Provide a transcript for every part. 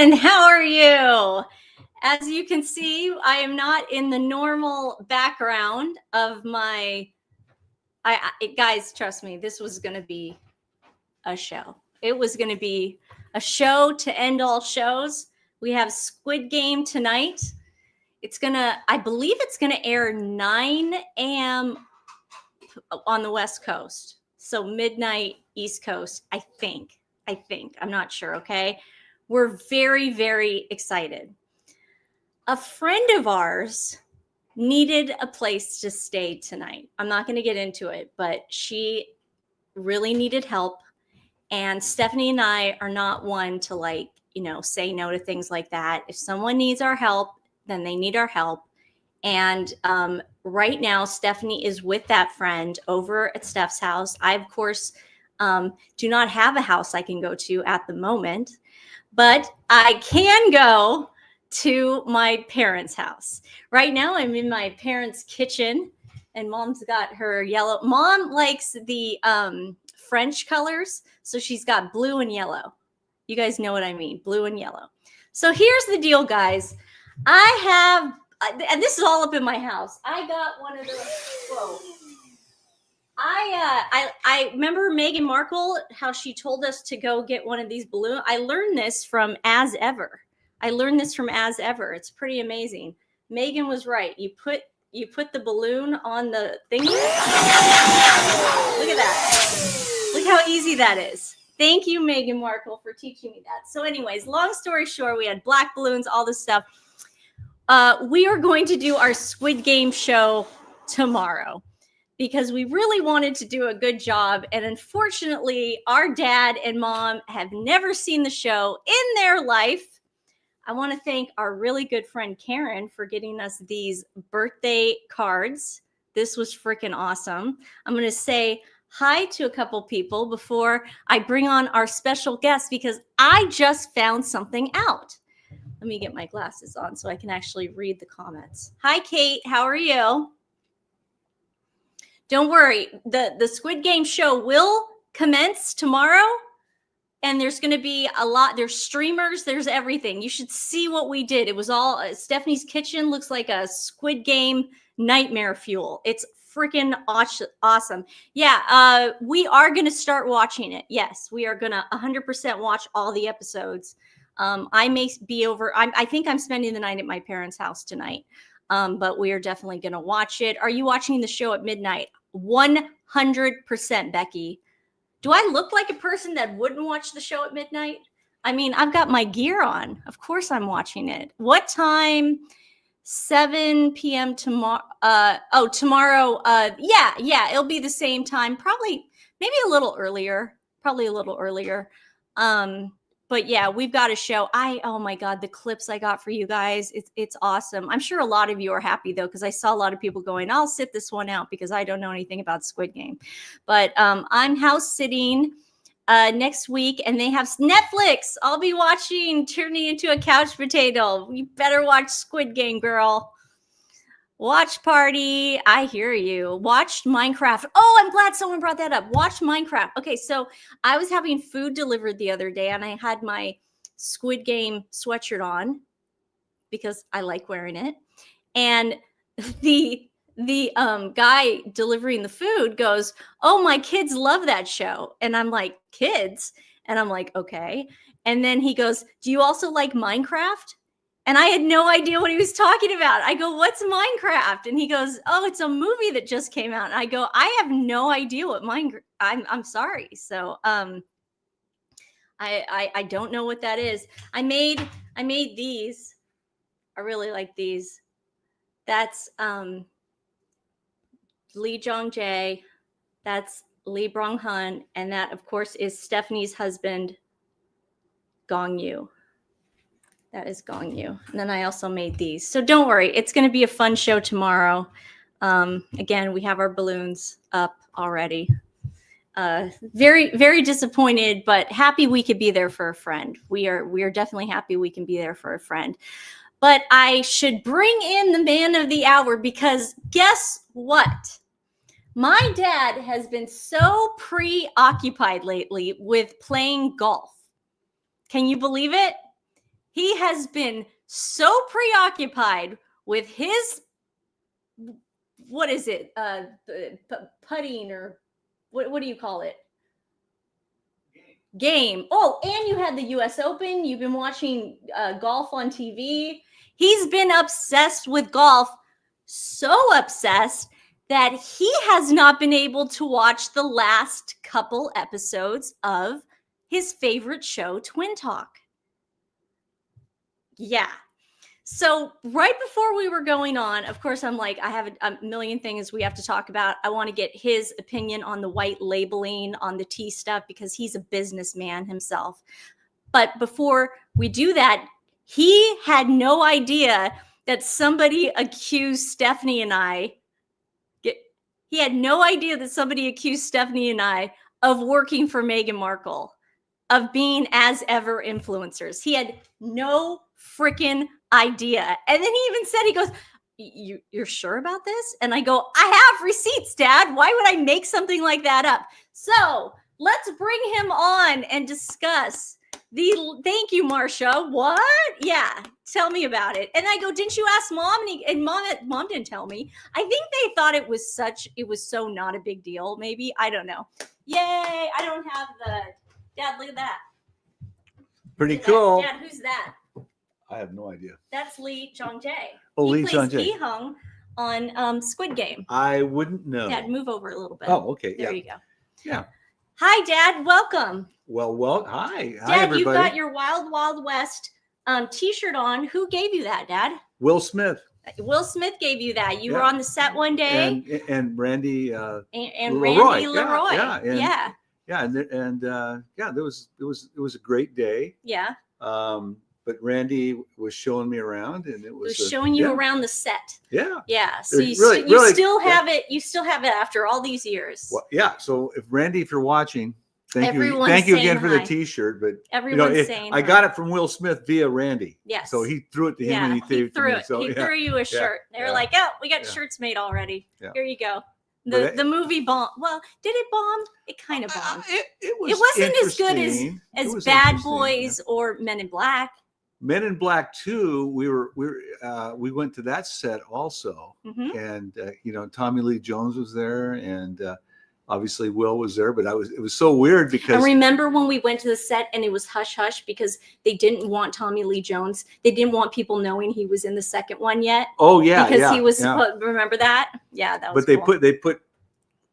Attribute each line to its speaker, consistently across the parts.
Speaker 1: TWiN, how are you? As you can see, I am not in the normal background of my, guys, trust me, this was going to be a show. It was going to be a show to end all shows. We have Squid Game tonight. I believe it's going to air 9 a.m. on the West Coast. So midnight East Coast, I think. I'm not sure, okay? We're very, very excited. A friend of ours needed a place to stay tonight. I'm not going to get into it, but she really needed help. And Stephanie and I are not one to say no to things like that. If someone needs our help, then they need our help. And right now, Stephanie is with that friend over at Steph's house. I, of course, do not have a house I can go to at the moment, but I can go to my parents' house. Right now, I'm in my parents' kitchen, and Mom's got her yellow. Mom likes the French colors, so she's got blue and yellow. You guys know what I mean, blue and yellow. So here's the deal, guys. I have, and this is all up in my house. I got one of those. Whoa. I remember Meghan Markle, how she told us to go get one of these balloons. I learned this from As Ever. It's pretty amazing. Meghan was right. You put the balloon on the thing. Look at that. Look how easy that is. Thank you, Meghan Markle, for teaching me that. So anyways, long story short, we had black balloons, all this stuff. We are going to do our Squid Game show tomorrow because we really wanted to do a good job. And unfortunately, our dad and mom have never seen the show in their life. I want to thank our really good friend Karen for getting us these birthday cards. This was freaking awesome. I'm going to say hi to a couple people before I bring on our special guest because I just found something out. Let me get my glasses on so I can actually read the comments. Hi, Kate. How are you? Don't worry. The Squid Game show will commence tomorrow. And there's going to be a lot. There's streamers. There's everything. You should see what we did. It was all Stephanie's kitchen looks like a Squid Game nightmare fuel. It's freaking awesome. Yeah, we are going to start watching it. Yes, we are going to 100% watch all the episodes. I may be over. I think I'm spending the night at my parents' house tonight. But we are definitely going to watch it. Are you watching the show at midnight? 100%, Becky. Do I look like a person that wouldn't watch the show at midnight? I mean, I've got my gear on. Of course I'm watching it. What time? 7 p.m. tomorrow. Tomorrow. Yeah, it'll be the same time. Probably, maybe a little earlier. But yeah, we've got a show. Oh my God, the clips I got for you guys. It's awesome. I'm sure a lot of you are happy though, because I saw a lot of people going, I'll sit this one out because I don't know anything about Squid Game. But I'm house sitting next week and they have Netflix. I'll be watching Turning Into a Couch Potato. You better watch Squid Game, girl. Watch party. I hear you. Watched Minecraft. Oh, I'm glad someone brought that up. Watch Minecraft. Okay, so I was having food delivered the other day and I had my Squid Game sweatshirt on because I like wearing it. And the guy delivering the food goes, "Oh, my kids love that show." And I'm like, "Kids?" And I'm like, "Okay." And then he goes, "Do you also like Minecraft?" And I had no idea what he was talking about. I go, "What's Minecraft?" And he goes, "Oh, it's a movie that just came out." And I go, "I have no idea what Minecraft." I'm sorry. So I don't know what that is. I made these. I really like these. That's Lee Jong Jae. That's Lee Brong Hun, and that of course is Stephanie's husband, Gong Yu. That is Gong Yu. And then I also made these. So don't worry. It's going to be a fun show tomorrow. Again, we have our balloons up already. Very, very disappointed, but happy we could be there for a friend. We are definitely happy we can be there for a friend. But I should bring in the man of the hour because guess what? My dad has been so preoccupied lately with playing golf. Can you believe it? He has been so preoccupied with his, what is it? Putting, or what do you call it? Game. Oh, and you had the US Open. You've been watching golf on TV. He's been obsessed with golf, so obsessed that he has not been able to watch the last couple episodes of his favorite show, TWiN Talk. Yeah. So right before we were going on, of course, I'm like, I have a million things we have to talk about. I want to get his opinion on the white labeling on the tea stuff because he's a businessman himself. But before we do that, he had no idea that somebody accused Stephanie and I. He had no idea that somebody accused Stephanie and I of working for Meghan Markle, of being as ever influencers. He had no freaking idea. And then he even said, he goes, you're sure about this? And I go, I have receipts, Dad. Why would I make something like that up? So let's bring him on and discuss thank you, Marsha. What? Yeah. Tell me about it. And I go, didn't you ask Mom? And mom didn't tell me. I think they thought it was so not a big deal. Maybe. I don't know. Yay. I don't have Dad, look at that.
Speaker 2: Pretty cool.
Speaker 1: Dad, who's that?
Speaker 2: I have no idea.
Speaker 1: That's Lee Jong-jae.
Speaker 2: Oh, Lee Jong-jae.
Speaker 1: He hung on Squid Game.
Speaker 2: I wouldn't know.
Speaker 1: Dad, move over a little bit.
Speaker 2: Oh, okay.
Speaker 1: There you go.
Speaker 2: Yeah.
Speaker 1: Hi, Dad. Welcome.
Speaker 2: Well, hi.
Speaker 1: Dad,
Speaker 2: Hi, everybody.
Speaker 1: You've got your Wild Wild West t-shirt on. Who gave you that, Dad?
Speaker 2: Will Smith.
Speaker 1: Will Smith gave you that. You were on the set one day.
Speaker 2: And Randy
Speaker 1: and Randy Leroy.
Speaker 2: Yeah, it was a great day.
Speaker 1: Yeah.
Speaker 2: But Randy was showing me around, and it was
Speaker 1: showing you around the set.
Speaker 2: Yeah.
Speaker 1: Yeah. So you still have it. You still have it after all these years.
Speaker 2: Well, yeah. So if you're watching, thank
Speaker 1: Everyone's
Speaker 2: you again
Speaker 1: hi.
Speaker 2: for the T-shirt. But
Speaker 1: everyone's saying
Speaker 2: I got it from Will Smith via Randy.
Speaker 1: Yes.
Speaker 2: So he threw it to him, and he threw it to me. So,
Speaker 1: he threw you a shirt. They were like, "Oh, we got shirts made already.
Speaker 2: Yeah.
Speaker 1: Here you go." The movie bomb. Well, did it bomb? It kind of bombed.
Speaker 2: It
Speaker 1: wasn't as good as Bad Boys or Men in Black.
Speaker 2: Men in Black 2, we went to that set also, and Tommy Lee Jones was there, and obviously Will was there, but it was so weird because
Speaker 1: I remember when we went to the set and it was hush hush because they didn't want Tommy Lee Jones. They didn't want people knowing he was in the second one yet.
Speaker 2: Oh yeah,
Speaker 1: because he was. Remember that? Yeah, that was.
Speaker 2: But they put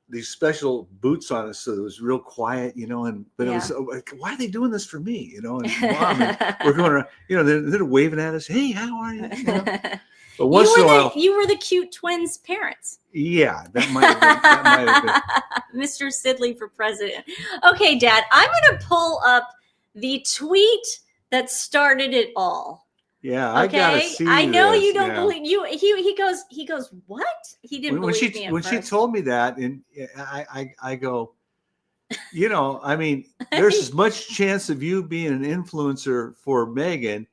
Speaker 2: these special boots on us, so it was real quiet, it was like, why are they doing this for me, and Mom, and we're going around, they're waving at us, hey, how are you? But once in a while,
Speaker 1: you were the cute twins' parents.
Speaker 2: Yeah, that might have been.
Speaker 1: Mr. Sidley for president. Okay, Dad, I'm going to pull up the tweet that started it all.
Speaker 2: Yeah, I gotta see.
Speaker 1: I know this. You don't believe you. He goes. What? He didn't believe me.
Speaker 2: When she told me that, and I go, I mean, there's as much chance of you being an influencer for Meghan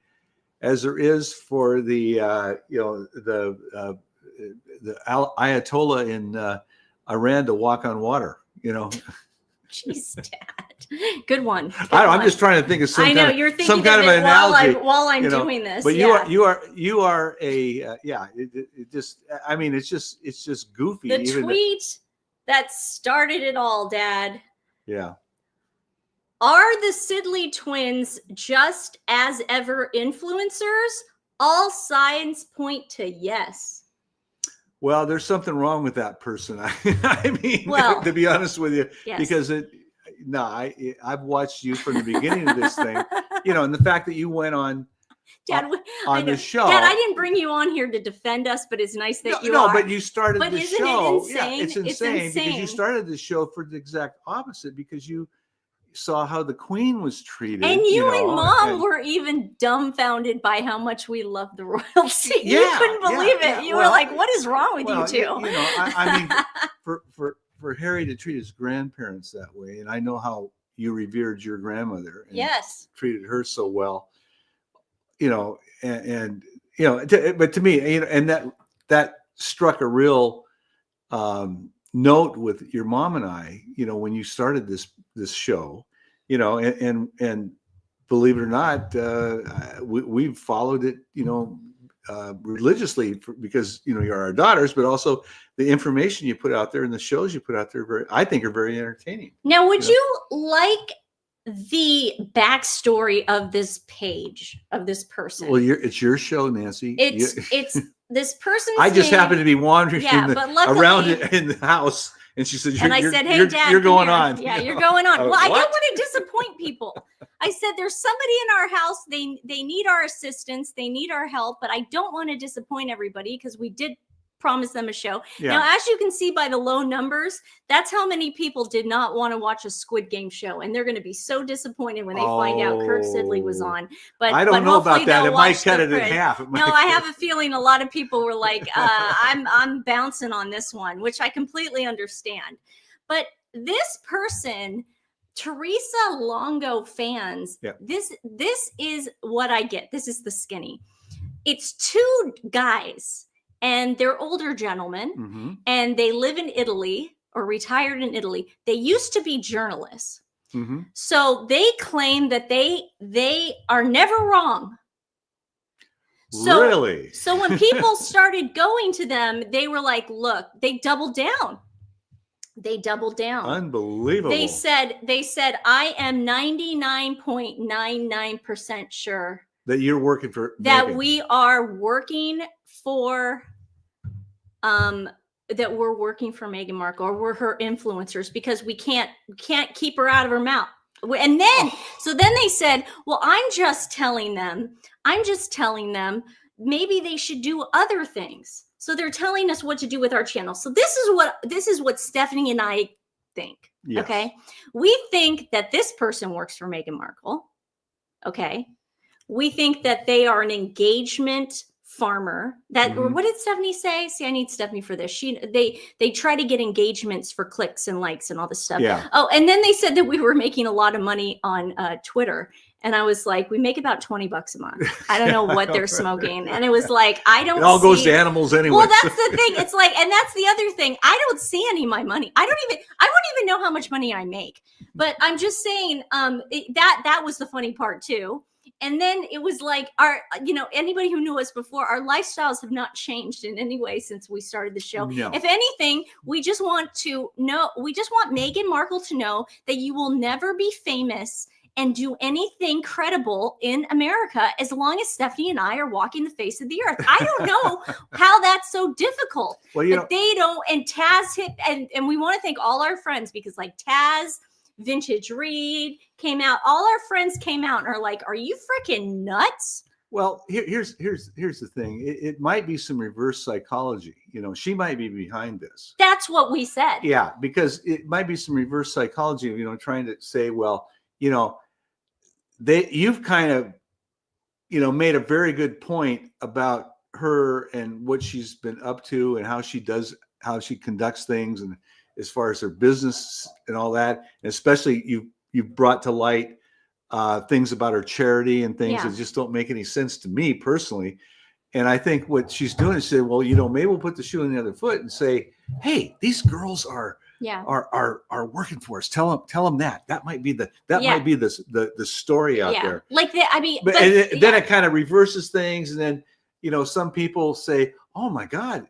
Speaker 2: as there is for the Ayatollah in Iran to walk on water.
Speaker 1: Jeez, Dad. Good one.
Speaker 2: I'm just trying to think of some kind of an analogy
Speaker 1: while I'm doing this.
Speaker 2: But you are a it's just goofy.
Speaker 1: The tweet that started it all, Dad.
Speaker 2: Yeah.
Speaker 1: Are the Sidley twins just as ever influencers? All signs point to yes.
Speaker 2: Well, there's something wrong with that person. I mean, to be honest with you, because I've watched you from the beginning of this thing, and the fact that you went on the show.
Speaker 1: Dad, I didn't bring you on here to defend us, but it's nice that you are.
Speaker 2: No, but you started the show.
Speaker 1: It insane?
Speaker 2: Yeah, it's insane because you started the show for the exact opposite, because you saw how the Queen was treated.
Speaker 1: And you and Mom were even dumbfounded by how much we love the royalty. You couldn't believe it. You were like, what is wrong with you two?
Speaker 2: I mean, for Harry to treat his grandparents that way, and I know how you revered your grandmother and treated her so well, but to me, and that struck a real note with your mom and I, when you started this show, and believe it or not, we've followed it, religiously because, you're our daughters, but also the information you put out there and the shows you put out there, I think are very entertaining.
Speaker 1: Now, would you like the backstory of this page of this person?
Speaker 2: Well, it's your show, Nancy.
Speaker 1: It's this person's
Speaker 2: I just
Speaker 1: name,
Speaker 2: happened to be wandering around in the house, and she said,
Speaker 1: and I said, "Hey, Dad,
Speaker 2: you're going on."
Speaker 1: Yeah, you're going on. Well, I don't want to disappoint people. I said, "There's somebody in our house. They need our assistance. They need our help, but I don't want to disappoint everybody because we did promise them a show." Yeah. Now, as you can see by the low numbers, that's how many people did not want to watch a Squid Game show, and they're going to be so disappointed when they find out Kirk Sidley was on. But
Speaker 2: I don't know about that. It might cut it in half.
Speaker 1: No, I have a feeling a lot of people were like, "I'm bouncing on this one," which I completely understand. But this person, Teresa Longo fans, this is what I get. This is the skinny. It's two guys. And they're older gentlemen, and they live in Italy or retired in Italy. They used to be journalists. So they claim that they are never wrong. So,
Speaker 2: really?
Speaker 1: So when people started going to them, they were like, look, they doubled down. They doubled down.
Speaker 2: Unbelievable.
Speaker 1: They said, I am 99.99% sure
Speaker 2: that you're working for
Speaker 1: Meghan. We are working for that we're working for Meghan Markle, or we're her influencers, because we can't keep her out of her mouth. And then so then they said, well, I'm just telling them maybe they should do other things. So they're telling us what to do with our channel. So this is what Stephanie and I think. Yes. Okay. We think that this person works for Meghan Markle. Okay. We think that they are an engagement farmer. That or what did Stephanie say? See, I need Stephanie for this. They try to get engagements for clicks and likes and all this stuff. Yeah. Oh, and then they said that we were making a lot of money on Twitter. And I was like, we make about $20 a month. I don't know what they're smoking. And it was like, I don't.
Speaker 2: It all goes to animals anyway.
Speaker 1: Well, that's the thing. It's like, and that's the other thing. I don't see any of my money. I don't even know how much money I make. But I'm just saying, that was the funny part too. And then it was like anybody who knew us before, our lifestyles have not changed in any way since we started the show. No. If anything, we just want Meghan Markle to know that you will never be famous and do anything credible in America as long as Stephanie and I are walking the face of the earth. I don't know how that's so difficult. Well, they don't, and Taz hit, and we want to thank all our friends, because like Taz, Vintage Reed came out. All our friends came out and are like, "Are you freaking nuts?"
Speaker 2: Well, here's the thing. It might be some reverse psychology. She might be behind this.
Speaker 1: That's what we said.
Speaker 2: Yeah, because it might be some reverse psychology. Trying to say, well, you've kind of, made a very good point about her and what she's been up to and how she conducts things, and as far as her business and all that, and especially you brought to light things about her charity and things that just don't make any sense to me personally. And I think what she's doing is saying, well, maybe we'll put the shoe on the other foot and say, hey, these girls are working for us. Tell them that might be the story out there.
Speaker 1: Like
Speaker 2: then it kind of reverses things, and then some people say, oh my God,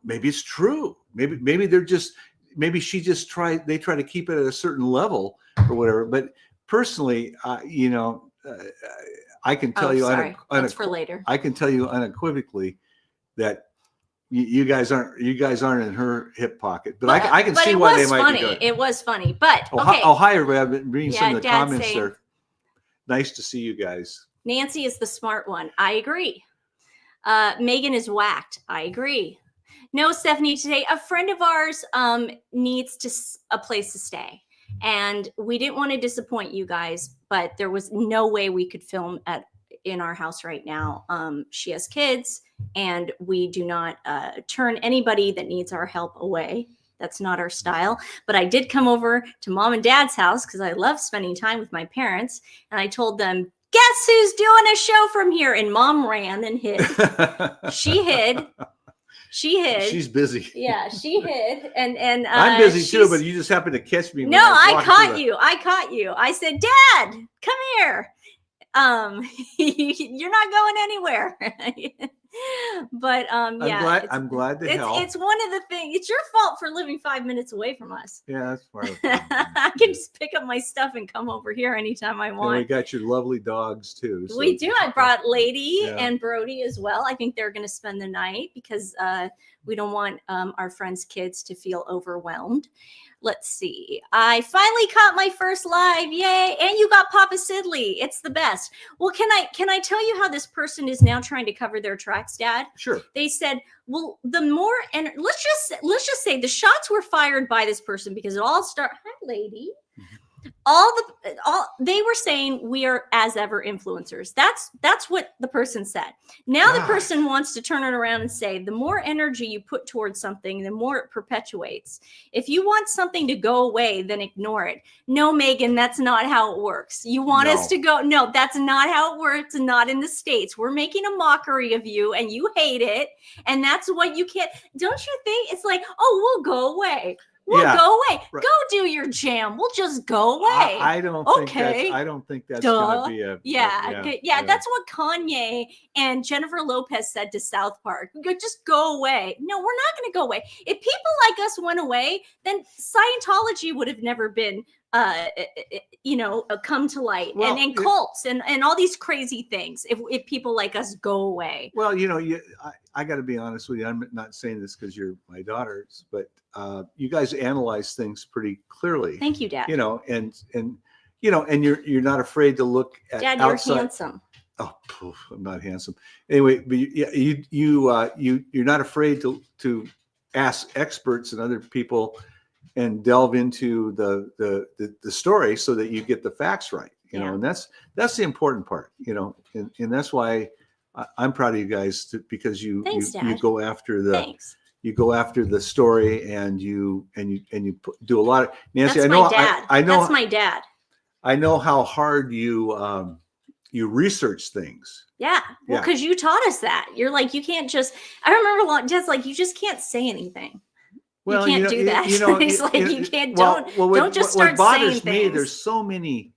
Speaker 2: maybe it's true. Maybe they try to keep it at a certain level or whatever. But personally, I can tell
Speaker 1: that's for later.
Speaker 2: I can tell you unequivocally that you guys aren't in her hip pocket. But I can see why they might be doing it.
Speaker 1: It was funny, but okay.
Speaker 2: Hi, everybody. I've been reading some of the comments there. Nice to see you guys.
Speaker 1: Nancy is the smart one. I agree. Meghan is whacked. I agree. No, Stephanie, today a friend of ours needs a place to stay. And we didn't want to disappoint you guys, but there was no way we could film in our house right now. She has kids, and we do not turn anybody that needs our help away. That's not our style. But I did come over to Mom and Dad's house because I love spending time with my parents. And I told them, guess who's doing a show from here? And Mom ran and hid. She hid. She hid.
Speaker 2: She's busy.
Speaker 1: Yeah, she hid. And
Speaker 2: I'm busy too, but you just happened to catch me.
Speaker 1: No, I caught you. I caught you. I said, Dad, come here. You're not going anywhere. But yeah,
Speaker 2: I'm glad to help.
Speaker 1: It's one of the things. It's your fault for living 5 minutes away from us.
Speaker 2: Yeah, that's part of
Speaker 1: I can just pick up my stuff and come over here anytime I want.
Speaker 2: And we got your lovely dogs too. So.
Speaker 1: We do. I brought Lady and Brody as well. I think they're going to spend the night because we don't want our friends' kids to feel overwhelmed. Let's see. I finally caught my first live. Yay. And you got Papa Sidley. It's the best. Well, can I tell you how this person is now trying to cover their tracks, Dad?
Speaker 2: Sure.
Speaker 1: They said, well, the more, and let's just say the shots were fired by this person because it all started. Hi, Lady. All they were saying we are as ever influencers. That's what the person said. Now the person wants to turn it around and say the more energy you put towards something, the more it perpetuates. If you want something to go away, then ignore it. No, Meghan, that's not how it works. You want us to go? No, that's not how it works. Not in the States. We're making a mockery of you, and you hate it, and that's what you can't. Don't you think it's like, oh, we'll go away. We'll go away. Right. Go do your jam. We'll just go away.
Speaker 2: I don't think that's going to be a
Speaker 1: yeah. That's what Kanye and Jennifer Lopez said to South Park. Just go away. No, we're not going to go away. If people like us went away, then Scientology would have never been come to light, and cults and all these crazy things if people like us go away.
Speaker 2: Well, I got to be honest with you. I'm not saying this because you're my daughters, but you guys analyze things pretty clearly.
Speaker 1: Thank you, Dad.
Speaker 2: And you're not afraid to look at
Speaker 1: Dad,
Speaker 2: outside.
Speaker 1: You're handsome.
Speaker 2: Oh, I'm not handsome. Anyway, but you're not afraid to ask experts and other people and delve into the story so that you get the facts right, and that's the important part, and that's why I'm proud of you guys because you go after the story and you do a lot of Nancy.
Speaker 1: That's
Speaker 2: I know
Speaker 1: that's my dad.
Speaker 2: I know how hard you research things.
Speaker 1: Yeah. Well, because you taught us that. You're like, you can't just. I remember just like you just can't say anything. Well, you can't do that. It's like you can't. Don't just start saying things.
Speaker 2: There's so many,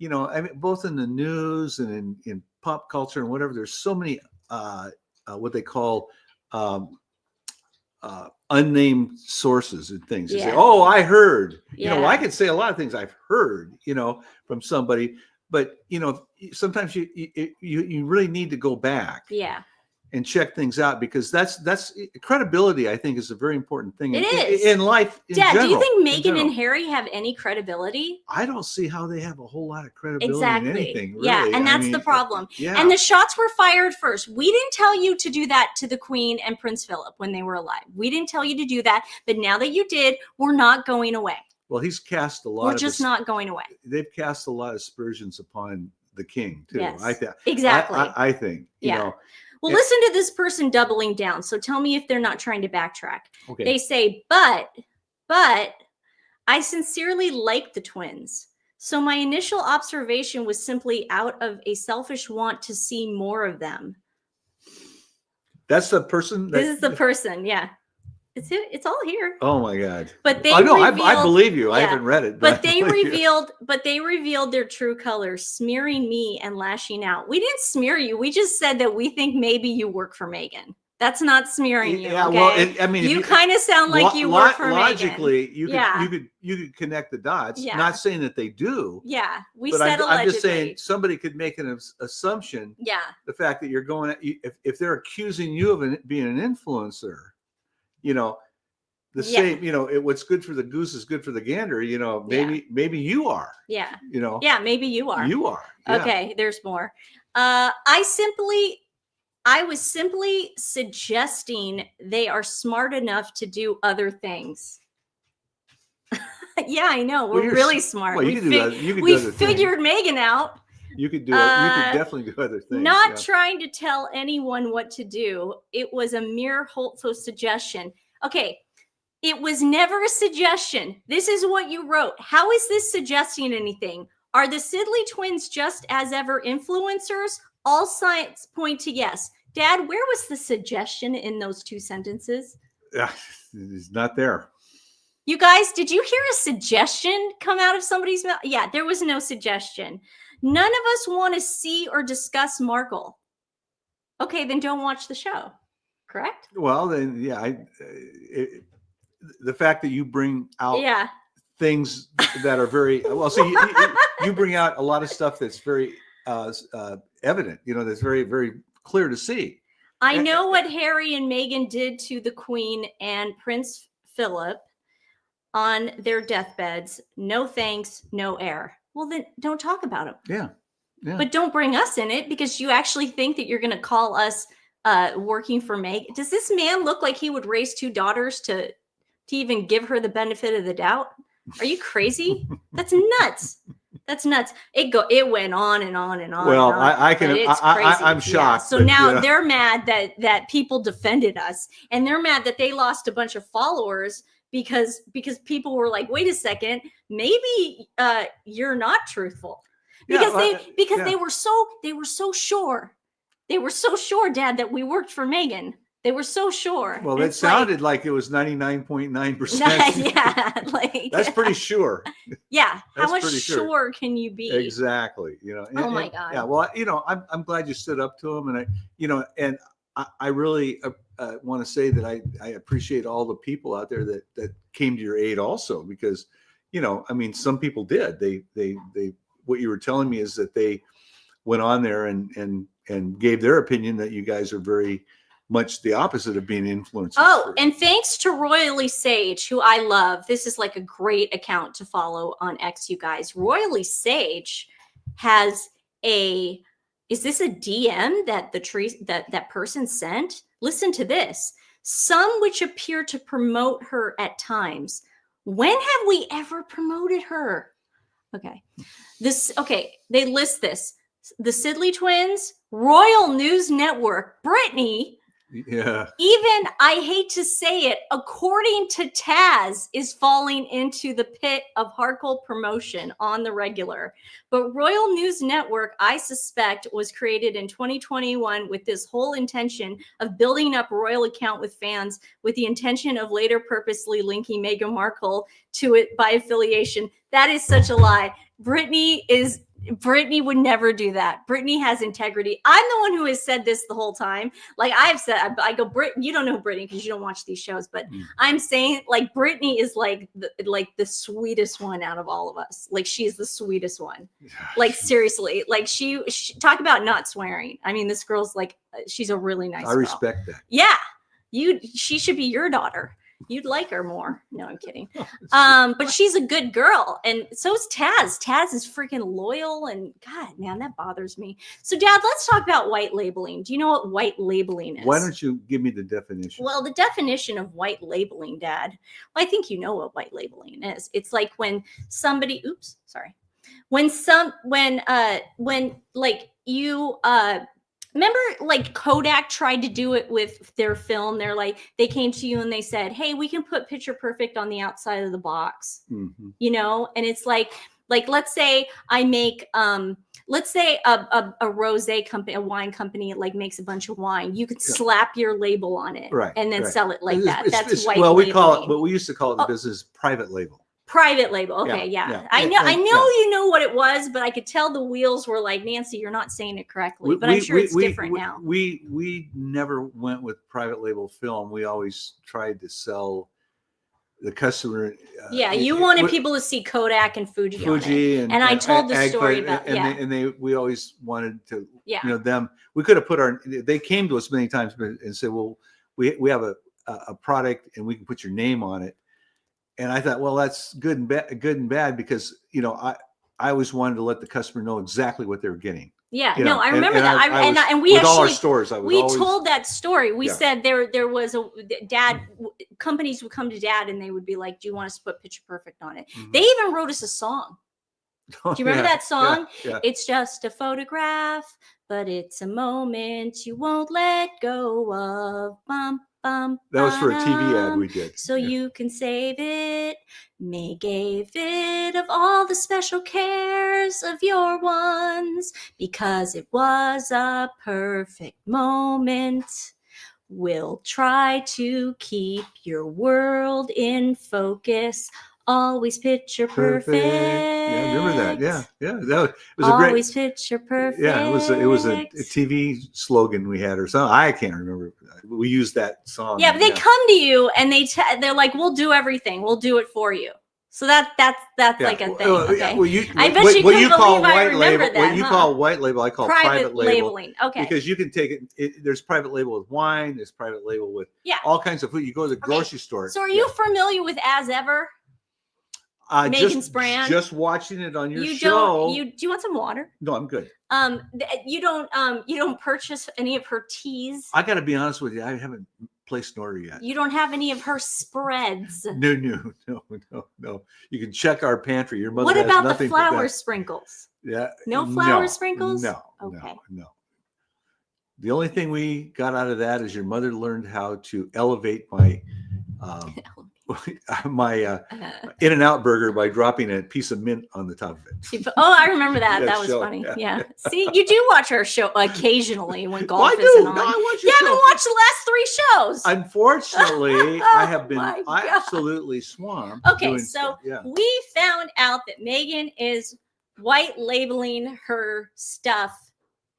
Speaker 2: I mean, both in the news and in pop culture and whatever. There's so many what they call unnamed sources and things. You say, "Oh, I heard." I could say a lot of things I've heard, from somebody, but sometimes you really need to go back.
Speaker 1: Yeah.
Speaker 2: And check things out because that's credibility. I think is a very important thing
Speaker 1: is.
Speaker 2: In life.
Speaker 1: Dad, do you think Meghan and Harry have any credibility?
Speaker 2: I don't see how they have a whole lot of credibility in anything. Really.
Speaker 1: Yeah, and that's the problem. Yeah. And the shots were fired first. We didn't tell you to do that to the Queen and Prince Philip when they were alive. We didn't tell you to do that, but now that you did, we're not going away.
Speaker 2: Well, he's cast a lot.
Speaker 1: We're just not going away.
Speaker 2: They've cast a lot of aspersions upon the king too.
Speaker 1: Yes,
Speaker 2: exactly. I think.
Speaker 1: Well, listen to this person doubling down. So tell me if they're not trying to backtrack.
Speaker 2: Okay.
Speaker 1: They say, but I sincerely like the twins. So my initial observation was simply out of a selfish want to see more of them.
Speaker 2: That's the person?
Speaker 1: This is the person, yeah. It's all here.
Speaker 2: Oh my God!
Speaker 1: But they
Speaker 2: I believe you. Yeah, I haven't read it,
Speaker 1: but they revealed their true colors, smearing me and lashing out. We didn't smear you. We just said that we think maybe you work for Meghan. That's not smearing you. Yeah, okay?
Speaker 2: Well,
Speaker 1: you kind of sound like you work for
Speaker 2: logically,
Speaker 1: Meghan.
Speaker 2: You could connect the dots. Yeah. Not saying that they do.
Speaker 1: Yeah,
Speaker 2: I'm just saying somebody could make an assumption.
Speaker 1: Yeah.
Speaker 2: The fact that you're going if they're accusing you of being an influencer. Same, what's good for the goose is good for the gander, maybe you are.
Speaker 1: Yeah.
Speaker 2: Yeah,
Speaker 1: maybe you are.
Speaker 2: You are. Yeah.
Speaker 1: Okay, there's more. I was simply suggesting they are smart enough to do other things. Yeah, I know. We're really smart.
Speaker 2: Well, we
Speaker 1: figured Meghan out.
Speaker 2: You could do it. You could definitely do other things.
Speaker 1: Not trying to tell anyone what to do. It was a mere hopeful suggestion. Okay. It was never a suggestion. This is what you wrote. How is this suggesting anything? Are the Sidley twins just as ever influencers? All signs point to yes. Dad, where was the suggestion in those 2 sentences?
Speaker 2: It's not there.
Speaker 1: You guys, did you hear a suggestion come out of somebody's mouth? Yeah, there was no suggestion. None of us want to see or discuss Markle. Okay, then don't watch the show. Correct?
Speaker 2: Well, then, yeah, the fact that you bring out things that are very well, so you bring out a lot of stuff that's very evident, that's very, very clear to see.
Speaker 1: I know what Harry and Meghan did to the Queen and Prince Philip on their deathbeds. No thanks, no air. Well, then don't talk about them.
Speaker 2: Yeah.
Speaker 1: But don't bring us in it, because you actually think that you're going to call us working for Meghan. Does this man look like he would raise 2 daughters to even give her the benefit of the doubt? Are you crazy? That's nuts. That's nuts. It went on and on and on.
Speaker 2: Well,
Speaker 1: and on,
Speaker 2: I'm shocked.
Speaker 1: So now they're mad that people defended us, and they're mad that they lost a bunch of followers because people were like, wait a second, maybe you're not truthful. Because they were so sure. They were so sure, Dad, that we worked for Meghan. They were so sure.
Speaker 2: Well, it sounded like it was 99.9%.
Speaker 1: Yeah,
Speaker 2: that's pretty sure.
Speaker 1: Yeah, how much sure can you be?
Speaker 2: Exactly.
Speaker 1: Oh my God.
Speaker 2: Yeah. Well, I'm glad you stood up to him, and I really want to say that I appreciate all the people out there that came to your aid also, because some people did. They what you were telling me is that they went on there and gave their opinion that you guys are very much the opposite of being influencers.
Speaker 1: Oh, and thanks to Royally Sage, who I love. This is like a great account to follow on X, you guys. Royally Sage has is this a DM that that person sent? Listen to this. Some which appear to promote her at times. When have we ever promoted her? Okay. They list this. The Sidley twins, Royal News Network, Britney.
Speaker 2: Yeah.
Speaker 1: Even, I hate to say it, according to Taz, is falling into the pit of hardcore promotion on the regular. But Royal News Network, I suspect, was created in 2021 with this whole intention of building up Royal account with fans, with the intention of later purposely linking Meghan Markle to it by affiliation. That is such a lie. Britney would never do that. Britney has integrity. I'm the one who has said this the whole time. Like I've said, I go, Britney, you don't know Britney because you don't watch these shows, but I'm saying like Britney is like the sweetest one out of all of us. Like she's the sweetest one. Like seriously, like she talk about not swearing. I mean, this girl's like, she's a really nice girl.
Speaker 2: I respect that.
Speaker 1: Yeah. She should be your daughter. You'd like her more. No, I'm kidding. But she's a good girl. And so is Taz. Taz is freaking loyal. And God, man, that bothers me. So, Dad, let's talk about white labeling. Do you know what white labeling is?
Speaker 2: When don't you give me the definition?
Speaker 1: Well, the definition of white labeling, Dad, well, I think you know what white labeling is. It's like when somebody, remember, like Kodak tried to do it with their film. They came to you and they said, "Hey, we can put picture perfect on the outside of the box," and it's like let's say I make, let's say a rosé company, a wine company, like makes a bunch of wine. You could slap your label on it,
Speaker 2: right,
Speaker 1: and then sell it like that. That's white.
Speaker 2: Well,
Speaker 1: labeling.
Speaker 2: we used to call it in the business private label.
Speaker 1: Private label. Okay. Yeah. I know you know what it was, but I could tell the wheels were like, Nancy, you're not saying it correctly, but I'm sure it's different now.
Speaker 2: We never went with private label film. We always tried to sell the customer.
Speaker 1: You wanted people to see Kodak and Fuji and I told the story about,
Speaker 2: we always wanted to, them, we could have they came to us many times and said, well, we have a product and we can put your name on it. And I thought, well, that's good and bad because, I always wanted to let the customer know exactly what they were getting.
Speaker 1: Yeah, I remember that. And we
Speaker 2: with
Speaker 1: actually,
Speaker 2: all our stores,
Speaker 1: told that story. We said there was companies would come to Dad and they would be like, "Do you want us to put picture perfect on it?" Mm-hmm. They even wrote us a song. Do you remember that song? Yeah. It's just a photograph, but it's a moment you won't let go of. Bum, bum,
Speaker 2: that was for a TV ad we did.
Speaker 1: So you can save it. May gave it of all the special cares of your ones, because it was a perfect moment. We'll try to keep your world in focus. Always picture perfect.
Speaker 2: Yeah, remember that? Yeah. That was
Speaker 1: always picture perfect.
Speaker 2: Yeah, it was a TV slogan we had or something. I can't remember. We used that song.
Speaker 1: Yeah, but they come to you and they're like, "We'll do everything. We'll do it for you." So that's like a thing. Okay. I bet you couldn't believe I remember that.
Speaker 2: What you call white label, I call private
Speaker 1: labeling. Okay.
Speaker 2: Because you can take it. There's private label with wine. There's private label with all kinds of food. You go to the grocery store.
Speaker 1: So are you familiar with As Ever? Megan's brand.
Speaker 2: Just watching it on your show.
Speaker 1: Do you want some water?
Speaker 2: No, I'm good.
Speaker 1: You don't purchase any of her teas.
Speaker 2: I got to be honest with you. I haven't placed an order yet.
Speaker 1: You don't have any of her spreads.
Speaker 2: No. You can check our pantry. Your mother
Speaker 1: What
Speaker 2: has
Speaker 1: about
Speaker 2: nothing
Speaker 1: the flour sprinkles?
Speaker 2: Yeah.
Speaker 1: No flour sprinkles?
Speaker 2: No.
Speaker 1: Okay.
Speaker 2: No. The only thing we got out of that is your mother learned how to elevate my my In-N-Out burger by dropping a piece of mint on the top of it.
Speaker 1: I remember that. That was funny. Yeah. See, you do watch our show occasionally when golf isn't on.
Speaker 2: No, I watch
Speaker 1: you haven't watched the last 3 shows.
Speaker 2: Unfortunately, I have been absolutely swamped.
Speaker 1: Okay, so we found out that Meghan is white labeling her stuff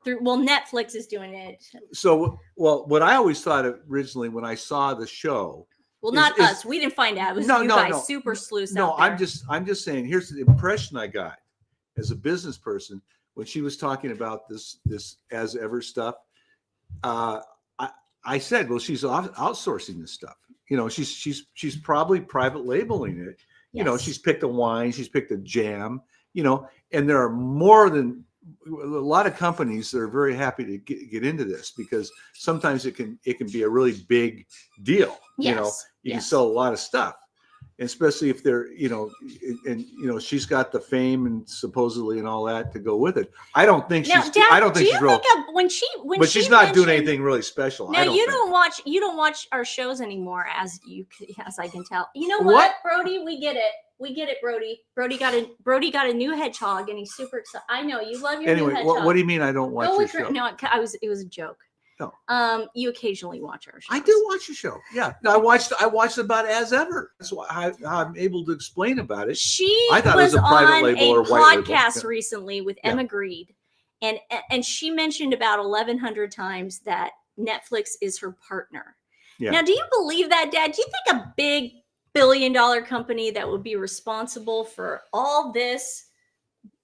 Speaker 1: through. Well, Netflix is doing it.
Speaker 2: So, what I always thought originally when I saw the show.
Speaker 1: Well, not us. We didn't find out. It was you guys, super sleuths out there.
Speaker 2: I'm just saying. Here's the impression I got as a business person when she was talking about this As Ever stuff. I said, well, she's outsourcing this stuff. She's probably private labeling it.
Speaker 1: Yes.
Speaker 2: She's picked a wine, she's picked a jam. And there are more than a lot of companies that are very happy to get into this because sometimes it can be a really big deal.
Speaker 1: Yes.
Speaker 2: You can sell a lot of stuff, especially if they're, she's got the fame and supposedly and all that to go with it. I don't think she's.
Speaker 1: Dad,
Speaker 2: I don't think she's real. But she's not doing anything really special.
Speaker 1: No, you don't watch our shows anymore, as I can tell. You know what, Brody? We get it, Brody. Brody got a new hedgehog, and he's super excited. I know you love your new hedgehog.
Speaker 2: What do you mean I don't watch your show?
Speaker 1: No, it was a joke.
Speaker 2: No.
Speaker 1: You occasionally watch our show.
Speaker 2: I do watch your show. Yeah. No, I watched about As Ever. That's why I'm able to explain about it.
Speaker 1: I thought it was a private label or white label. Podcast recently with Emma Greed, and she mentioned about 1,100 times that Netflix is her partner. Yeah. Now, do you believe that, Dad? Do you think a big billion-dollar company that would be responsible for all this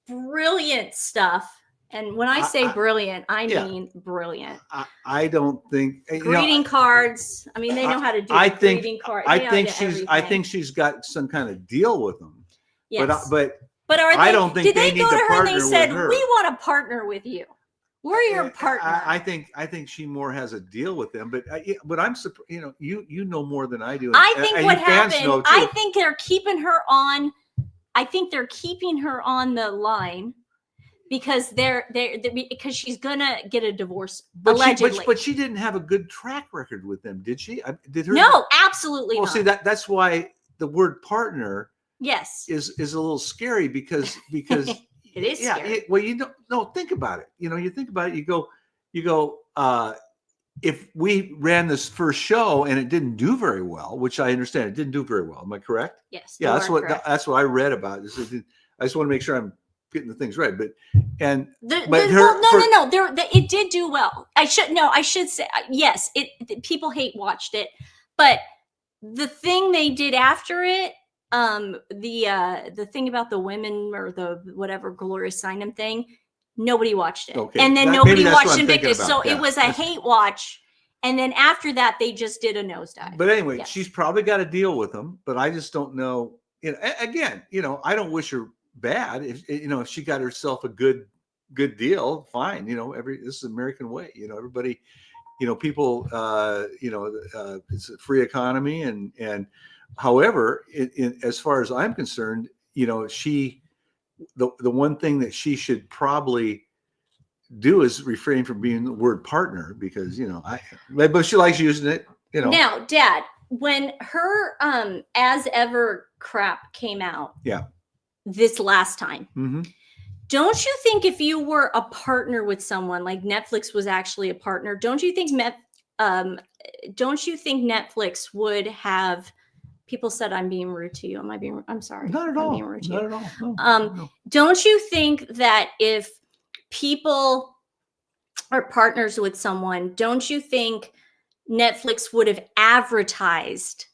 Speaker 1: brilliant stuff? And when I say brilliant, I mean brilliant.
Speaker 2: I don't think
Speaker 1: greeting cards. I mean, they know how to do greeting cards.
Speaker 2: I think she's got some kind of deal with them.
Speaker 1: Yes.
Speaker 2: But
Speaker 1: are they,
Speaker 2: I don't think
Speaker 1: did
Speaker 2: they
Speaker 1: go
Speaker 2: need
Speaker 1: to her and they said,
Speaker 2: her.
Speaker 1: "We want to partner with you. We're your partner."
Speaker 2: I think she more has a deal with them. But I'm surprised. You know more than I do.
Speaker 1: I think what happened. I think they're keeping her on. I think they're keeping her on the line. Because because she's gonna get a divorce allegedly.
Speaker 2: But she didn't have a good track record with them, did she? Did her?
Speaker 1: No, absolutely not.
Speaker 2: See that's why the word partner, is a little scary because
Speaker 1: it is scary.
Speaker 2: Well, think about it. You think about it. You go. If we ran this first show and it didn't do very well, which I understand it didn't do very well. Am I correct?
Speaker 1: Yes.
Speaker 2: Yeah, that's what I read about this. I just want to make sure I'm getting the things right, it did do well. I should say yes. People watched it, but the thing they did after it, the thing about the women or the whatever Gloria Steinem thing, nobody watched it, and then nobody watched Invictus. So it was a hate watch, and then after that they just did a nosedive. But anyway, she's probably got to deal with them, but I just don't know. Again, I don't wish her bad. If she got herself a good deal, fine. This is the American way. Everybody, people. It's a free economy, and however, as far as I'm concerned, she the one thing that she should probably do is refrain from being the word partner, because but she likes using it.
Speaker 1: Now, Dad, when her As Ever crap came out, this last time, don't you think if you were a partner with someone, like Netflix was actually a partner, don't you think Netflix would have? People said I'm being rude to you. Am I being? I'm sorry.
Speaker 2: Not at all.
Speaker 1: I'm being rude to
Speaker 2: Not
Speaker 1: you.
Speaker 2: at all. No.
Speaker 1: Don't you think that if people are partners with someone, don't you think Netflix would have advertised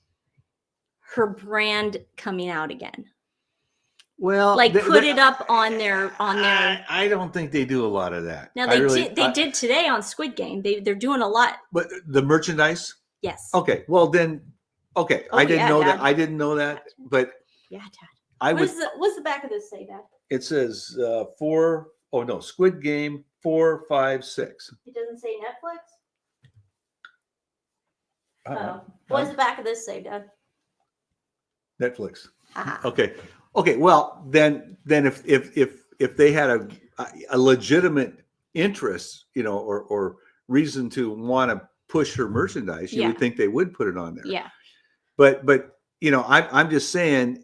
Speaker 1: her brand coming out again?
Speaker 2: Well,
Speaker 1: like put it up on their.
Speaker 2: I don't think they do a lot of that.
Speaker 1: Now they did today on Squid Game. They're doing a lot.
Speaker 2: But the merchandise.
Speaker 1: Yes.
Speaker 2: Okay. Well then. Okay. I didn't know that. I didn't know that. But
Speaker 1: yeah, Dad. What's the back of this say, Dad?
Speaker 2: It says 4. Oh no, Squid Game 4, 5, 6.
Speaker 1: It doesn't say Netflix. What does the back of this say, Dad?
Speaker 2: Netflix. Okay. Okay. Well, then if they had a legitimate interest, or reason to want to push her merchandise, you would think they would put it on there.
Speaker 1: Yeah.
Speaker 2: But I'm just saying,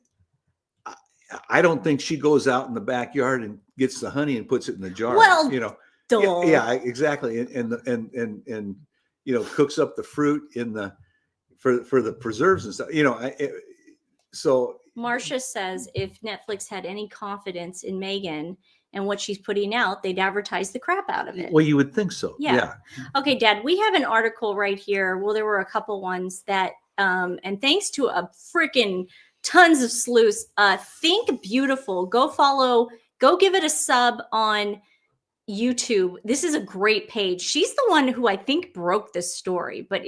Speaker 2: I don't think she goes out in the backyard and gets the honey and puts it in the jar.
Speaker 1: Well,
Speaker 2: yeah, exactly, and cooks up the fruit for the preserves and stuff. So
Speaker 1: Marcia says if Netflix had any confidence in Meghan and what she's putting out, they'd advertise the crap out of it.
Speaker 2: Well, you would think so. Yeah.
Speaker 1: Okay, Dad, we have an article right here. Well, there were a couple ones that, and thanks to a freaking tons of sleuths, Think Beautiful. Go give it a sub on YouTube. This is a great page. She's the one who I think broke this story, but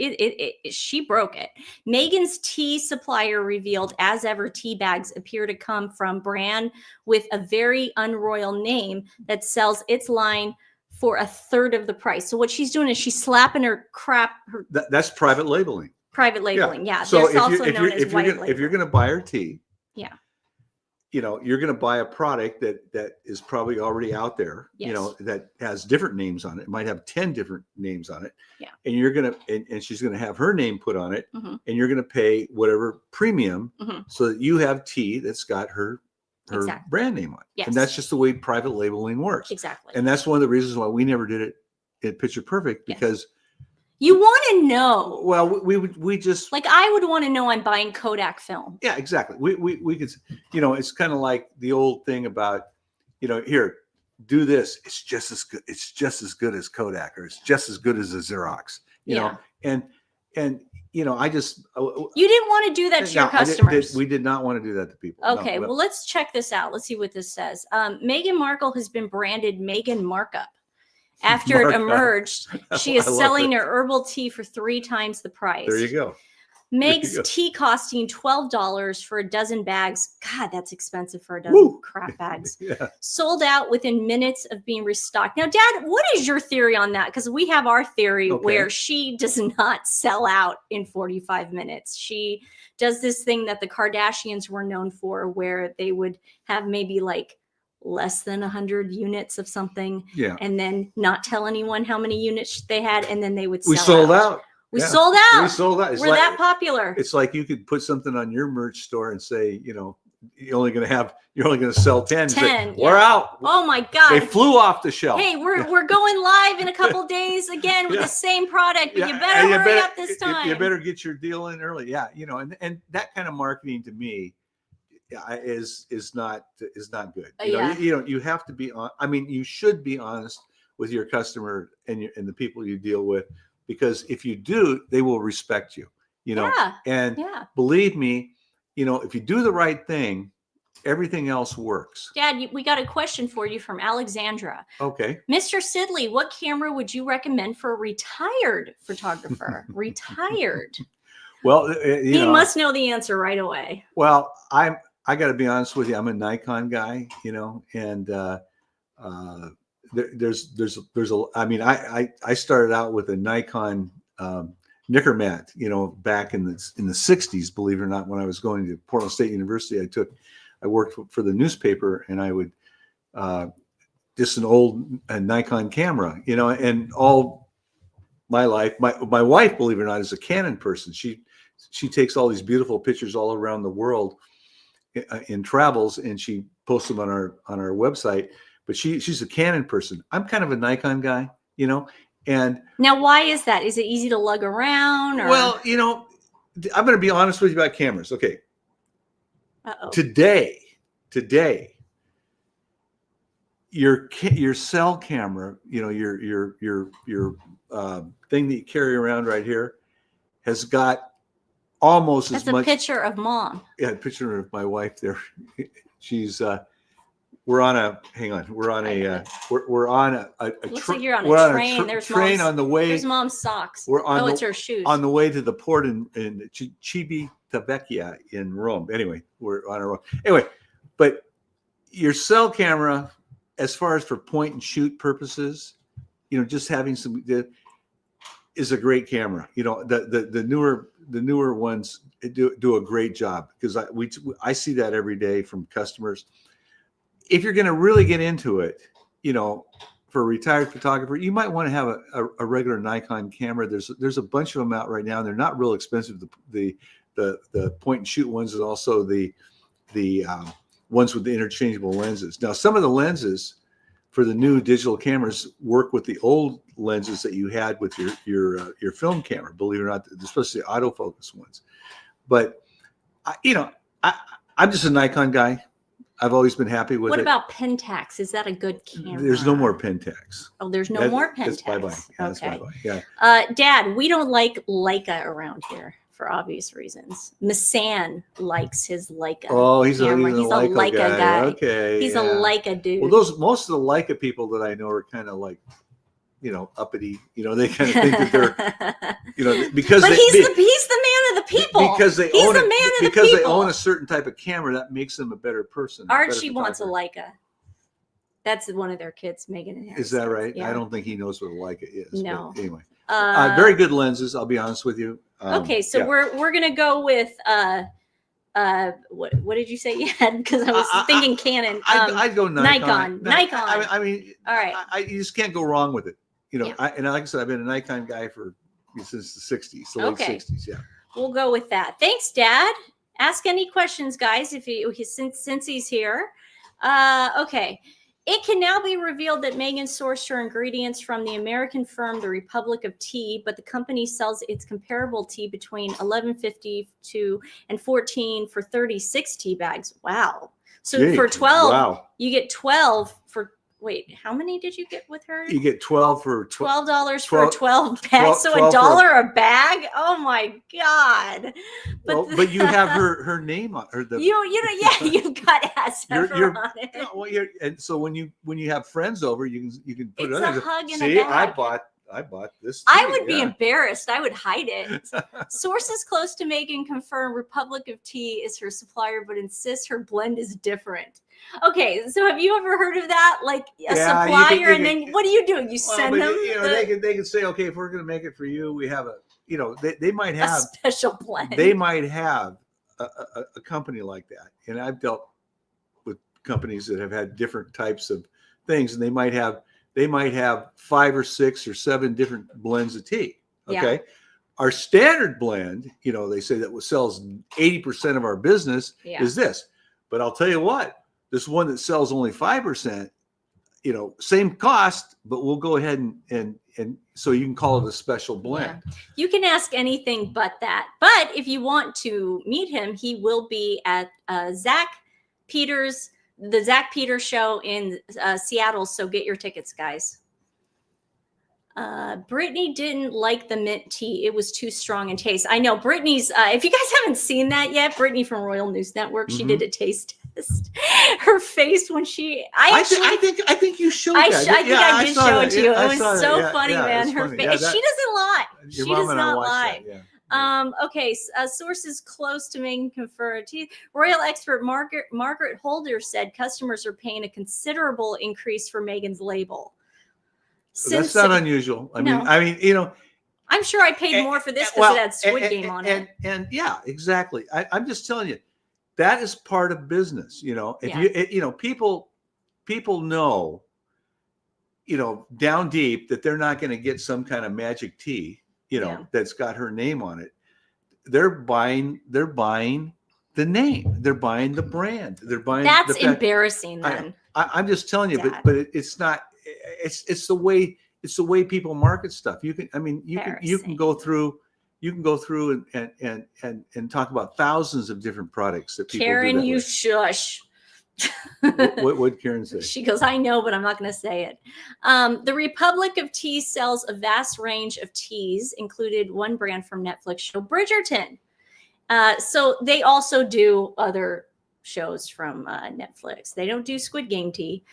Speaker 1: she broke it. Meghan's tea supplier revealed As Ever tea bags appear to come from brand with a very unroyal name that sells its line for a third of the price. So what she's doing is she's slapping her crap.
Speaker 2: That's private labeling.
Speaker 1: Private labeling, yeah.
Speaker 2: So
Speaker 1: There's also known as white labeling.
Speaker 2: If you're going to buy her tea,
Speaker 1: you're
Speaker 2: going to buy a product that is probably already out there, that has different names on it. It might have 10 different names on it.
Speaker 1: Yeah.
Speaker 2: And you're going to, and she's going to have her name put on it, and you're going to pay whatever premium so that you have tea that's got her brand name on it.
Speaker 1: Yes.
Speaker 2: And that's just the way private labeling works.
Speaker 1: Exactly.
Speaker 2: And that's one of the reasons why we never did it at Picture Perfect, because
Speaker 1: you want to know.
Speaker 2: Well, we just
Speaker 1: like, I would want to know I'm buying Kodak film.
Speaker 2: Yeah, exactly. We could, it's kind of like the old thing about, here, do this. It's just as good. It's just as good as Kodak, or it's just as good as a Xerox. You know, and I just
Speaker 1: you didn't want to do that to your customers.
Speaker 2: We did not want to do that to people.
Speaker 1: Okay, well, let's check this out. Let's see what this says. Meghan Markle has been branded Meghan Markup. After it emerged, she is selling her herbal tea for 3 times the price.
Speaker 2: There you go.
Speaker 1: Meg's tea costing $12 for a dozen bags. God, that's expensive for a dozen crap bags. Sold out within minutes of being restocked. Now, Dad, what is your theory on that? Because we have our theory where she does not sell out in 45 minutes. She does this thing that the Kardashians were known for, where they would have maybe like less than 100 units of something, and then not tell anyone how many units they had, and then they would sell
Speaker 2: sold out.
Speaker 1: We sold out.
Speaker 2: We sold out.
Speaker 1: We're that popular.
Speaker 2: It's like you could put something on your merch store and say, you're only going to sell 10.
Speaker 1: 10.
Speaker 2: We're out.
Speaker 1: Oh my God.
Speaker 2: They flew off the shelf.
Speaker 1: Hey, we're going live in a couple days again with the same product, but you better hurry up this time.
Speaker 2: You better get your deal in early. Yeah. And that kind of marketing to me is not good. You have to be on. I mean, you should be honest with your customer and the people you deal with, because if you do, they will respect you. Believe me, if you do the right thing, everything else works.
Speaker 1: Dad, we got a question for you from Alexandra.
Speaker 2: Okay.
Speaker 1: Mr. Sidley, what camera would you recommend for a retired photographer? Retired.
Speaker 2: Well,
Speaker 1: he must know the answer right away.
Speaker 2: Well, I got to be honest with you. I'm a Nikon guy, and there's a. I mean, I started out with a Nikon Nicker mat, back in the 60s. Believe it or not, when I was going to Portland State University, I worked for the newspaper, and I would just an old Nikon camera, you know, and all my life, my wife, believe it or not, is a Canon person. She takes all these beautiful pictures all around the world in travels, and she posts them on our website. But she's a Canon person. I'm kind of a Nikon guy, you know. And
Speaker 1: now, why is that? Is it easy to lug around? Or?
Speaker 2: Well, you know, I'm going to be honest with you about cameras. Okay. Today, your cell camera, you know, your thing that you carry around right here, has got almost as much.
Speaker 1: That's a picture of mom.
Speaker 2: Yeah, a picture of my wife there. She's we're on a we're on a
Speaker 1: looks like you're on a train. There's
Speaker 2: train
Speaker 1: mom's,
Speaker 2: on the way.
Speaker 1: There's mom's socks.
Speaker 2: We're on
Speaker 1: it's her shoes.
Speaker 2: On the way to the port in Civitavecchia in Rome. Anyway, we're on our own. Anyway, but your cell camera, as far as for point and shoot purposes, you know, just having some is a great camera. You know, the newer ones do a great job, because I see that every day from customers. If you're going to really get into it, you know, for a retired photographer, you might want to have a regular Nikon camera. There's a bunch of them out right now, and they're not real expensive. The point and shoot ones, and also the ones with the interchangeable lenses. Now, some of the lenses for the new digital cameras work with the old lenses that you had with your film camera, believe it or not, especially the autofocus ones. But I'm just a Nikon guy. I've always been happy with it.
Speaker 1: What about Pentax? Is that a good camera?
Speaker 2: There's no more Pentax.
Speaker 1: Oh, there's no more Pentax.
Speaker 2: That's bye-bye. Yeah,
Speaker 1: okay.
Speaker 2: That's bye-bye. Yeah.
Speaker 1: Dad, we don't like Leica around here for obvious reasons. Masan likes his Leica.
Speaker 2: Oh, he's a
Speaker 1: Leica guy.
Speaker 2: Okay.
Speaker 1: He's a Leica dude.
Speaker 2: Well, most of the Leica people that I know are kind of like, you know, uppity. You know, they kind of think that they're, you know, because
Speaker 1: but he's the man of the people.
Speaker 2: Because they
Speaker 1: he's
Speaker 2: own
Speaker 1: the man of the people.
Speaker 2: Because they own a certain type of camera, that makes them a better person.
Speaker 1: Archie wants a Leica. That's one of their kids, Meghan and Harry.
Speaker 2: Is that right?
Speaker 1: Yeah.
Speaker 2: I don't think he knows what a Leica is.
Speaker 1: No.
Speaker 2: But anyway, very good lenses. I'll be honest with you.
Speaker 1: Okay, so we're gonna go with what did you say you had? Because I was thinking Canon.
Speaker 2: I'd go Nikon.
Speaker 1: Nikon.
Speaker 2: I mean,
Speaker 1: all right.
Speaker 2: You just can't go wrong with it. You know, yeah. And like I said, I've been a Nikon guy since the 60s, the late 60s. Yeah.
Speaker 1: We'll go with that. Thanks, Dad. Ask any questions, guys, since he's here. Okay. It can now be revealed that Meghan sourced her ingredients from the American firm, the Republic of Tea, but the company sells its comparable tea between $11.52 and $14 for 36 tea bags. Wow. So for 12, you get 12 for, wait, how many did you get with her?
Speaker 2: You get 12 for
Speaker 1: $12 for 12 bags. So $1 a bag. Oh my God!
Speaker 2: But you have her name on her.
Speaker 1: You've got Assever on it.
Speaker 2: Well, and so when you have friends over, you can put it on.
Speaker 1: It's a hug in a
Speaker 2: bag.
Speaker 1: See,
Speaker 2: I bought this.
Speaker 1: I would be embarrassed. I would hide it. Sources close to Meghan confirm Republic of Tea is her supplier, but insists her blend is different. Okay, so have you ever heard of that? Like a supplier, and then what do? You send them.
Speaker 2: You know, they can say, okay, if we're going to make it for you, we have they might have
Speaker 1: a special blend.
Speaker 2: They might have a company like that, and I've dealt with companies that have had different types of things, and they might have 5 or 6 or 7 different blends of tea. Okay. Yeah. Our standard blend, they say that sells 80% of our business is this. But I'll tell you what, this one that sells only 5%, same cost, but we'll go ahead and so you can call it a special blend. Yeah.
Speaker 1: You can ask anything but that. But if you want to meet him, he will be at the Zach Peters show in Seattle. So get your tickets, guys. Brittany didn't like the mint tea. It was too strong in taste. I know Brittany's, if you guys haven't seen that yet, Brittany from Royal News Network, she did a taste test. Her face when I
Speaker 2: think you showed that.
Speaker 1: I think I did show it to you. It was so funny, man. Her face. She doesn't lie. She does not lie. Okay. Sources close to Meghan confirmed. Royal expert Margaret Holder said customers are paying a considerable increase for Meghan's label.
Speaker 2: That's not unusual. I mean,
Speaker 1: I'm sure I paid more for this because it had Squid Game on it.
Speaker 2: And yeah, exactly. I'm just telling you, that is part of business. If people people know, down deep that they're not going to get some kind of magic tea, that's got her name on it. They're buying the name. They're buying the brand. They're buying.
Speaker 1: That's embarrassing. Then
Speaker 2: I'm just telling you,
Speaker 1: Dad.
Speaker 2: but it's not. It's the way people market stuff. You can go through and talk about thousands of different products that people
Speaker 1: Karen,
Speaker 2: do that
Speaker 1: you
Speaker 2: with.
Speaker 1: shush.
Speaker 2: What would Karen say?
Speaker 1: She goes, I know, but I'm not going to say it. The Republic of Tea sells a vast range of teas, included one brand from Netflix show Bridgerton. So they also do other shows from Netflix. They don't do Squid Game tea.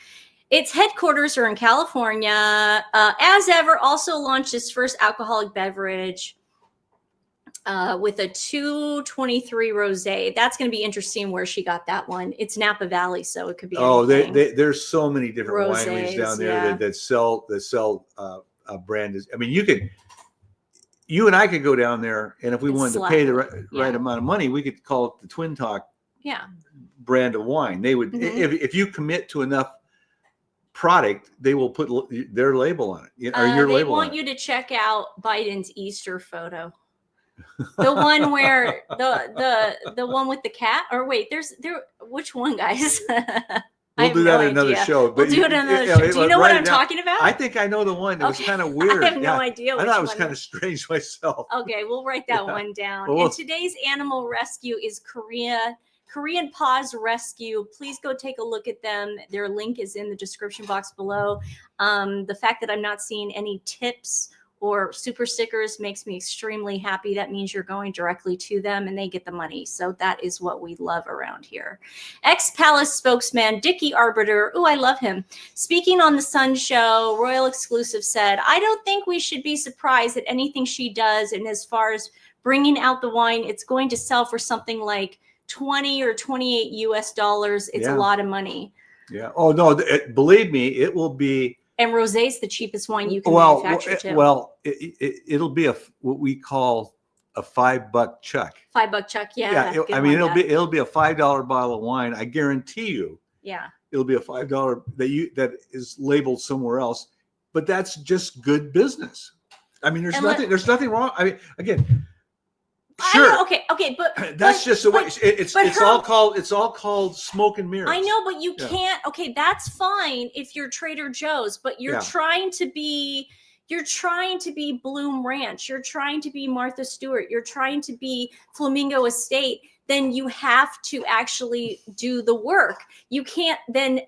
Speaker 1: Its headquarters are in California. As ever, also launched its first alcoholic beverage with a 223 rosé. That's going to be interesting where she got that one. It's Napa Valley, so it could be.
Speaker 2: There's so many different wineries down there that sell brand. I mean, you and I could go down there, and if we wanted to pay the right amount of money, we could call it the Twin Talk brand of wine. They would, if you commit to enough product, they will put their label on it, or your label on it. They want
Speaker 1: you to check out Biden's Easter photo. The one where the one with the cat, or wait, which one, guys?
Speaker 2: We'll do that in another show.
Speaker 1: We'll do it in another show. Do you know what I'm talking about?
Speaker 2: I think I know the one. It was kind of weird.
Speaker 1: I have no idea.
Speaker 2: I thought it was kind of strange myself.
Speaker 1: Okay, we'll write that one down. And today's animal rescue is Korean Paws Rescue. Please go take a look at them. Their link is in the description box below. The fact that I'm not seeing any tips or super stickers makes me extremely happy. That means you're going directly to them and they get the money. So that is what we love around here. Ex-Palace spokesman Dickie Arbiter, I love him, speaking on the Sun show, Royal Exclusive, said, I don't think we should be surprised at anything she does. And as far as bringing out the wine, it's going to sell for something like 20 or 28 US dollars. It's a lot of money. Yeah.
Speaker 2: Oh, no, believe me, it will be.
Speaker 1: And rosé is the cheapest wine you can manufacture too.
Speaker 2: Well, it'll be what we call a $5 chuck.
Speaker 1: $5 chuck,
Speaker 2: it'll be a $5 bottle of wine. I guarantee you.
Speaker 1: Yeah.
Speaker 2: It'll be a $5 that is labeled somewhere else, but that's just good business. I mean, there's nothing wrong. I mean, again. Sure.
Speaker 1: Okay, but
Speaker 2: that's just the way it's all called smoke and mirrors.
Speaker 1: I know, but you can't. Okay, that's fine if you're Trader Joe's, but you're trying to be Bloom Ranch. You're trying to be Martha Stewart. You're trying to be Flamingo Estate. Then you have to actually do the work. You can't then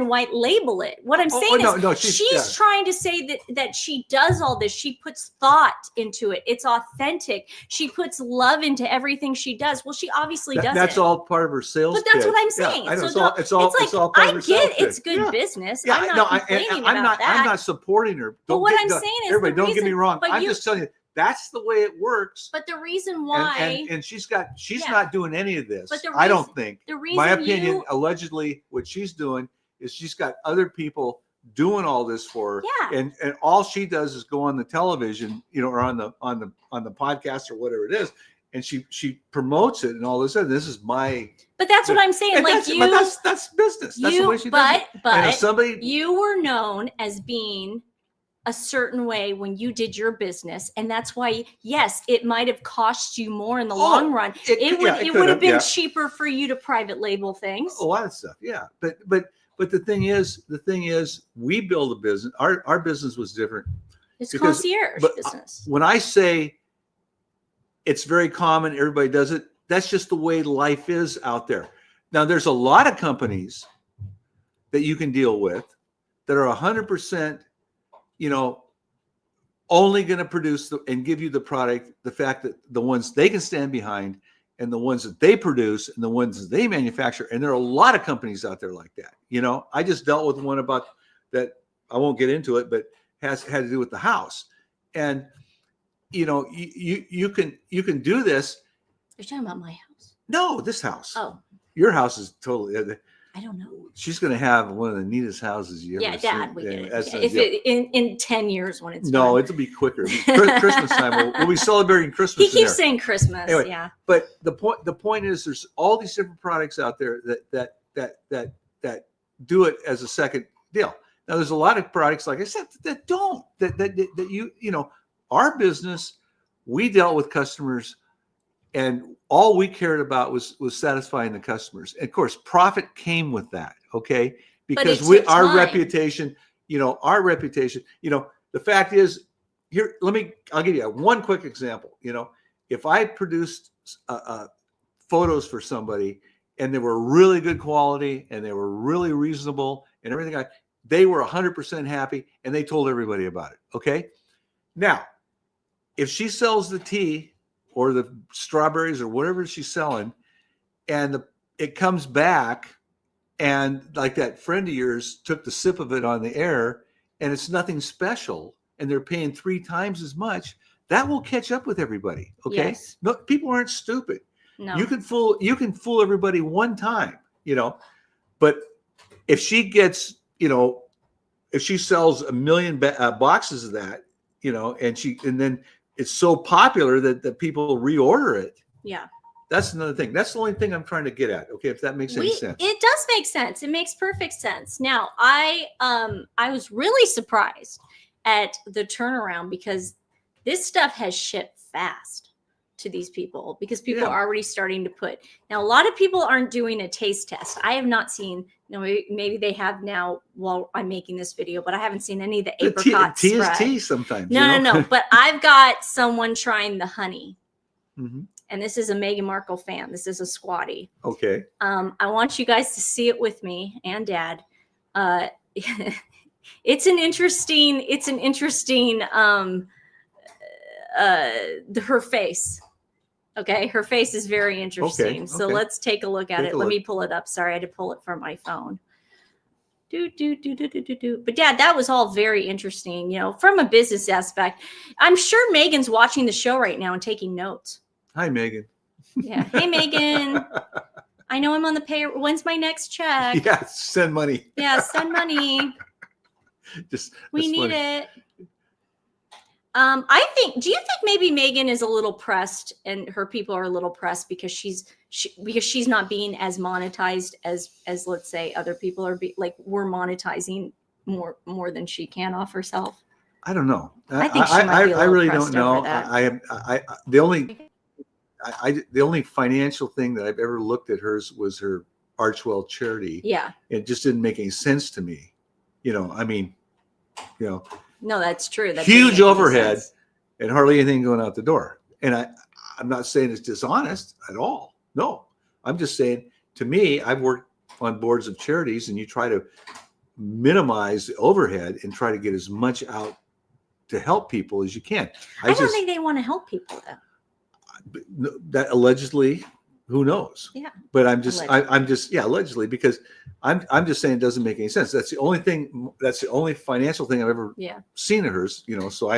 Speaker 1: white label it. What I'm saying is she's trying to say that she does all this. She puts thought into it. It's authentic. She puts love into everything she does. Well, she obviously does.
Speaker 2: That's all part of her sales.
Speaker 1: But that's what I'm saying.
Speaker 2: I know. It's all part of her sales.
Speaker 1: I get it's good business. I'm not complaining about that.
Speaker 2: I'm not supporting her.
Speaker 1: But what I'm saying is,
Speaker 2: everybody, don't get me wrong. I'm just telling you. That's the way it works.
Speaker 1: But the reason why,
Speaker 2: and she's not doing any of this. But I don't think. My opinion, allegedly, what she's doing is she's got other people doing all this for her.
Speaker 1: Yeah.
Speaker 2: And all she does is go on the television, or on the podcast or whatever it is, and she promotes it and all this. And this is my.
Speaker 1: But that's what I'm saying. Like
Speaker 2: that's business. That's the way she does it.
Speaker 1: But you were known as being a certain way when you did your business, and that's why it might have cost you more in the long run. It would have been cheaper for you to private label things.
Speaker 2: A lot of stuff, but the thing is we build a business. Our business was different.
Speaker 1: It's concierge business.
Speaker 2: When I say it's very common, everybody does it, that's just the way life is out there. Now there's a lot of companies that you can deal with that are 100% only going to produce and give you the product, the fact that the ones they can stand behind and the ones that they produce and the ones that they manufacture. And there are a lot of companies out there like that. I just dealt with one about that. I won't get into it, but had to do with the house. And, you can do this.
Speaker 1: You're talking about my house?
Speaker 2: No, this house.
Speaker 1: Oh,
Speaker 2: your house is totally.
Speaker 1: I don't know.
Speaker 2: She's going to have one of the neatest houses you ever seen.
Speaker 1: Dad, we get it. In 10 years when it's
Speaker 2: no, it'll be quicker. Christmas time. We'll be celebrating Christmas.
Speaker 1: He keeps saying Christmas.
Speaker 2: Anyway, but the point is, there's all these different products out there that do it as a second deal. Now, there's a lot of products, like I said, that don't, that you know, our business, we dealt with customers, and all we cared about was satisfying the customers. And of course, profit came with that, okay? Because our reputation, you know, the fact is, here, I'll give you one quick example. You know, if I produced photos for somebody and they were really good quality and they were really reasonable and everything, they were 100% happy and they told everybody about it, okay? Now, if she sells the tea or the strawberries or whatever she's selling, and it comes back, and like that friend of yours took the sip of it on the air, and it's nothing special, and they're paying 3 times as much, that will catch up with everybody. Okay. Yes. No, people aren't stupid. No. You can fool everybody one time, you know, but if she gets, you know, if she sells 1 million boxes of that, you know, and then it's so popular that people reorder it. Yeah. That's another thing. That's the only thing I'm trying to get at. Okay. If that makes any sense.
Speaker 1: It does make sense. It makes perfect sense. Now, I was really surprised at the turnaround, because this stuff has shipped fast to these people, because people are already starting to put. Now, a lot of people aren't doing a taste test. I have not seen, you know, maybe they have now while I'm making this video, but I haven't seen any of the apricot
Speaker 2: tea spread. Is tea sometimes.
Speaker 1: No. But I've got someone trying the honey. Mm-hmm. And this is a Meghan Markle fan. This is a squatty.
Speaker 2: Okay.
Speaker 1: I want you guys to see it with me and Dad. It's an interesting, her face. Okay. Her face is very interesting. Okay. So let's take a look at it. Let me pull it up. Sorry, I had to pull it from my phone. But Dad, that was all very interesting, you know, from a business aspect. I'm sure Megan's watching the show right now and taking notes.
Speaker 2: Hi, Megan.
Speaker 1: Yeah. Hey, Megan. I know I'm on the pay. When's my next check?
Speaker 2: Yeah, send money.
Speaker 1: Yeah, send money. We need it. Do you think maybe Megan is a little pressed, and her people are a little pressed because she's not being as monetized as let's say other people are, we're monetizing more than she can off herself?
Speaker 2: I don't know.
Speaker 1: I think she might be a little
Speaker 2: I really
Speaker 1: pressed
Speaker 2: don't know.
Speaker 1: I
Speaker 2: the only financial thing that I've ever looked at hers was her Archwell charity.
Speaker 1: Yeah.
Speaker 2: It just didn't make any sense to me. You know, I mean, you know.
Speaker 1: No, that's true. That
Speaker 2: huge overhead and hardly anything going out the door. And I'm not saying it's dishonest at all. No, I'm just saying, to me, I've worked on boards of charities, and you try to minimize the overhead and try to get as much out to help people as you can.
Speaker 1: I don't think they want to help people, though.
Speaker 2: That allegedly, who knows?
Speaker 1: Yeah.
Speaker 2: But I'm just allegedly, because I'm just saying it doesn't make any sense. That's the only thing. That's the only financial thing I've ever seen of hers. You know, so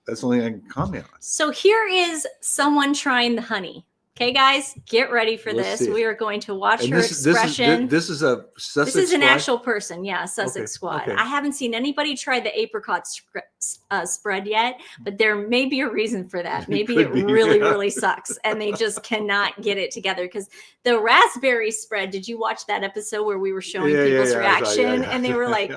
Speaker 2: that's the only thing I can comment on.
Speaker 1: So here is someone trying the honey. Okay, guys, get ready for this. We are going to watch her expression.
Speaker 2: This is a Sussex
Speaker 1: This is an
Speaker 2: squad?
Speaker 1: Actual person. Yeah, Sussex squad. Okay. I haven't seen anybody try the apricot spread yet, but there may be a reason for that. Maybe it really sucks, and they just cannot get it together. Because the raspberry spread, did you watch that episode where we were showing people's reaction? And they were like,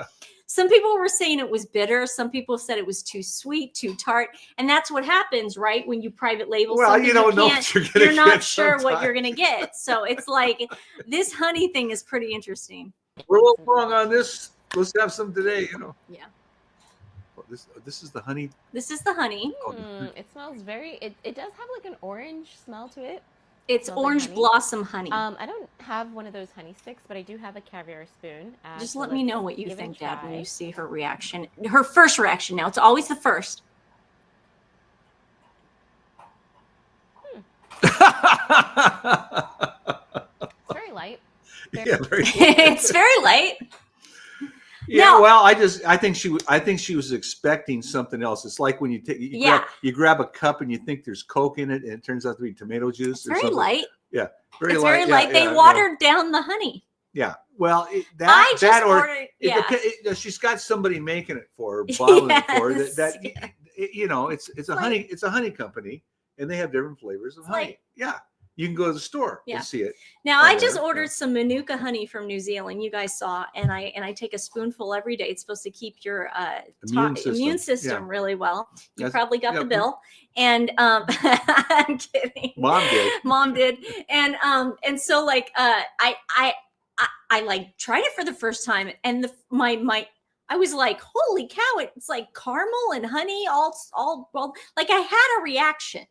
Speaker 1: some people were saying it was bitter. Some people said it was too sweet, too tart. And that's what happens, right? When you private label something, you don't know what you're not sure what you're going to get. So it's like, this honey thing is pretty interesting.
Speaker 2: We're a little wrong on this. Let's have some today, you know.
Speaker 1: Yeah.
Speaker 2: Well, this is the honey.
Speaker 1: This is the honey.
Speaker 3: It smells it does have like an orange smell to it.
Speaker 1: It's orange blossom honey.
Speaker 3: I don't have one of those honey sticks, but I do have a caviar spoon.
Speaker 1: Just let me know what you think, Dad, when you see her reaction. Her first reaction now. It's always the first.
Speaker 3: It's very light.
Speaker 2: Yeah, very light.
Speaker 1: It's very light.
Speaker 2: Yeah, no. Well, I think she was expecting something else. It's like when you grab a cup and you think there's Coke in it, and it turns out to be tomato juice.
Speaker 1: It's very light.
Speaker 2: Yeah,
Speaker 1: very light. They watered down the honey.
Speaker 2: Yeah. Well, she's got somebody making it for her, bottling it for her. You know, it's a honey company, and they have different flavors of honey. Yeah. you can go to the store and see it.
Speaker 1: Now I just ordered some Manuka honey from New Zealand. You guys saw, and I take a spoonful every day. It's supposed to keep your immune system really well. You probably got the bill, and I'm kidding. Mom did, and so like I like tried it for the first time, and I was like, holy cow! It's like caramel and honey, all like I had a reaction.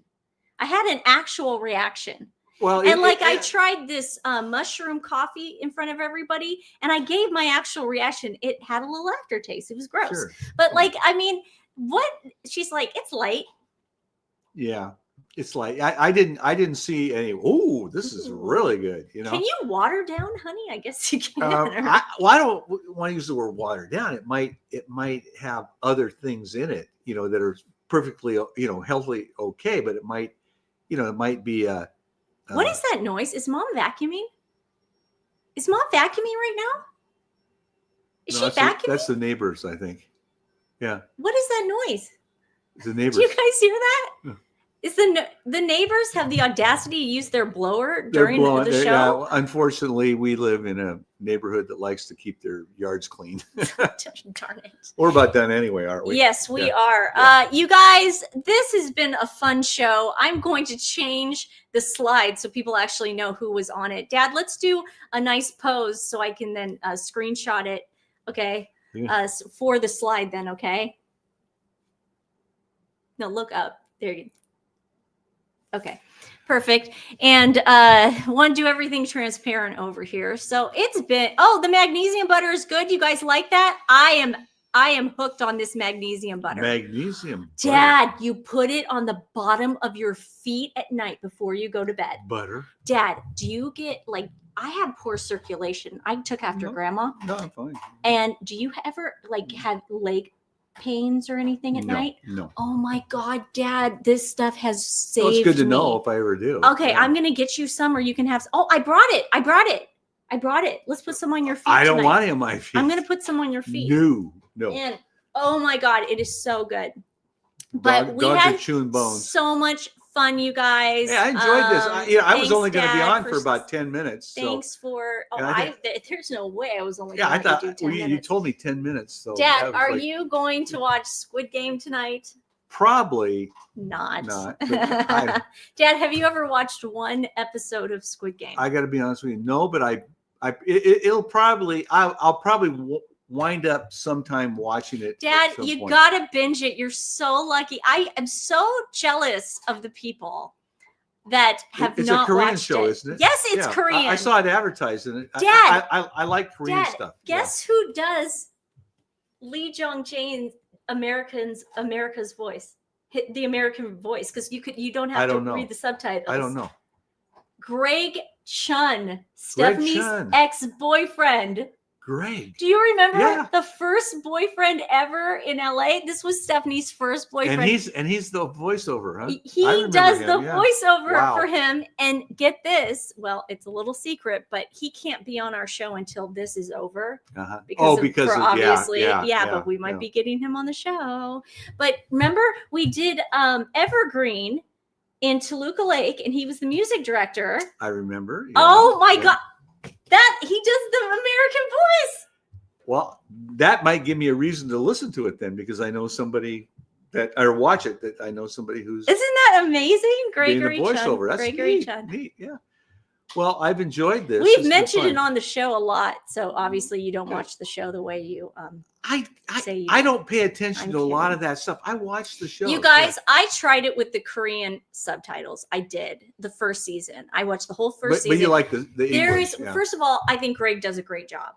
Speaker 1: I had an actual reaction. Well, and I tried this mushroom coffee in front of everybody, and I gave my actual reaction. It had a little aftertaste. It was gross. Sure. But I mean, what? She's like, it's light.
Speaker 2: Yeah, it's light. I didn't see any. Oh, this is really good. You know.
Speaker 1: Can you water down honey? I guess you can.
Speaker 2: I don't want to use the word water down. It might have other things in it, that are perfectly, healthy, okay, but it might be
Speaker 1: what is that noise? Is Mom vacuuming? Is Mom vacuuming right now? Is she vacuuming?
Speaker 2: That's the neighbors, I think. Yeah.
Speaker 1: What is that noise?
Speaker 2: It's the neighbors.
Speaker 1: Do you guys hear that? Yeah. Is the neighbors have the audacity to use their blower during the show?
Speaker 2: Unfortunately, we live in a neighborhood that likes to keep their yards clean.
Speaker 1: Darn it.
Speaker 2: We're about done anyway, aren't we?
Speaker 1: Yes, we are. Yeah. You guys, this has been a fun show. I'm going to change the slide so people actually know who was on it. Dad, let's do a nice pose so I can then screenshot it. Okay. Yeah. For the slide then. Okay. No, look up. There you go. Okay, perfect. And want to do everything transparent over here. So it's been, the magnesium butter is good. You guys like that? I am hooked on this magnesium butter.
Speaker 2: Magnesium
Speaker 1: Dad, butter. You put it on the bottom of your feet at night before you go to bed.
Speaker 2: Butter.
Speaker 1: Dad, do you get I have poor circulation. I took after Grandma.
Speaker 2: No, I'm fine.
Speaker 1: And do you ever have leg pains or anything at night?
Speaker 2: No.
Speaker 1: Oh my God, Dad, this stuff has saved me.
Speaker 2: It's good to know if I ever do.
Speaker 1: Okay, I'm gonna get you some, or you can have. I brought it. Let's put some on your feet.
Speaker 2: I don't want any on my feet.
Speaker 1: I'm gonna put some on your feet.
Speaker 2: No.
Speaker 1: And oh my God, it is so good. But we had so much fun, you guys.
Speaker 2: Yeah, I enjoyed this. I was only going to be on for about 10 minutes.
Speaker 1: Thanks for. There's no way I was only.
Speaker 2: I thought you told me 10 minutes. So
Speaker 1: Dad, are you going to watch Squid Game tonight?
Speaker 2: Probably
Speaker 1: not. Dad, have you ever watched one episode of Squid Game?
Speaker 2: I got to be honest with you, no. But I'll probably wind up sometime watching it.
Speaker 1: Dad, you gotta binge it. You're so lucky. I am so jealous of the people that have
Speaker 2: it's
Speaker 1: not
Speaker 2: a Korean
Speaker 1: watched
Speaker 2: show,
Speaker 1: it.
Speaker 2: isn't it?
Speaker 1: Yes, it's Korean.
Speaker 2: I saw it advertised in it.
Speaker 1: Dad,
Speaker 2: I like Korean stuff.
Speaker 1: Guess who does Lee Jong-jae's America's voice? The American voice, because you don't have to read the subtitles.
Speaker 2: I don't know.
Speaker 1: Greg Chun, Stephanie's ex-boyfriend.
Speaker 2: Greg.
Speaker 1: Do you remember the first boyfriend ever in LA? This was Stephanie's first boyfriend.
Speaker 2: And he's the voiceover, huh?
Speaker 1: He does the voiceover for him. And get this, well, it's a little secret, but he can't be on our show until this is over. Because obviously, but we might be getting him on the show. But remember, we did Evergreen in Toluca Lake, and he was the music director.
Speaker 2: I remember.
Speaker 1: Oh my God. That he does the American voice.
Speaker 2: Well, that might give me a reason to listen to it then, because I know somebody or watch it that I know somebody who's.
Speaker 1: Isn't that amazing? Gregory
Speaker 2: Chun. Voiceover. That's
Speaker 1: Gregory Chun.
Speaker 2: Neat. Yeah. Well, I've enjoyed this.
Speaker 1: We've mentioned it on the show a lot, so obviously you don't watch the show the way you
Speaker 2: I don't pay attention to a lot of that stuff. I watch the show.
Speaker 1: You guys, I tried it with the Korean subtitles. I did the first season. I watched the whole first season.
Speaker 2: But you like the English.
Speaker 1: First of all, I think Greg does a great job.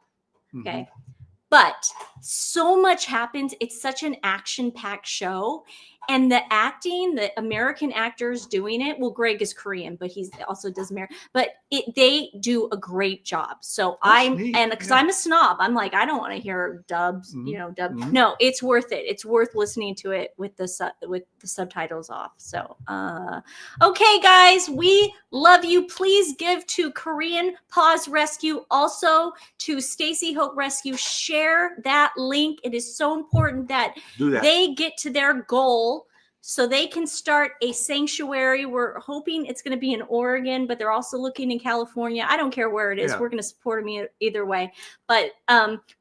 Speaker 1: Okay. Mm-hmm. But so much happens. It's such an action-packed show. And the acting, the American actors doing it, well, Greg is Korean, but he also does American. But they do a great job. So because I'm a snob, I'm like, I don't want to hear dubs, dub. Mm-hmm. No, it's worth it. It's worth listening to it with the subtitles off. So, okay, guys, we love you. Please give to Korean Paws Rescue, also to Stacy Hope Rescue. Share that link. It is so important that they get to their goal so they can start a sanctuary. We're hoping it's going to be in Oregon, but they're also looking in California. I don't care where it is.
Speaker 2: Yeah.
Speaker 1: We're going to support them either way. But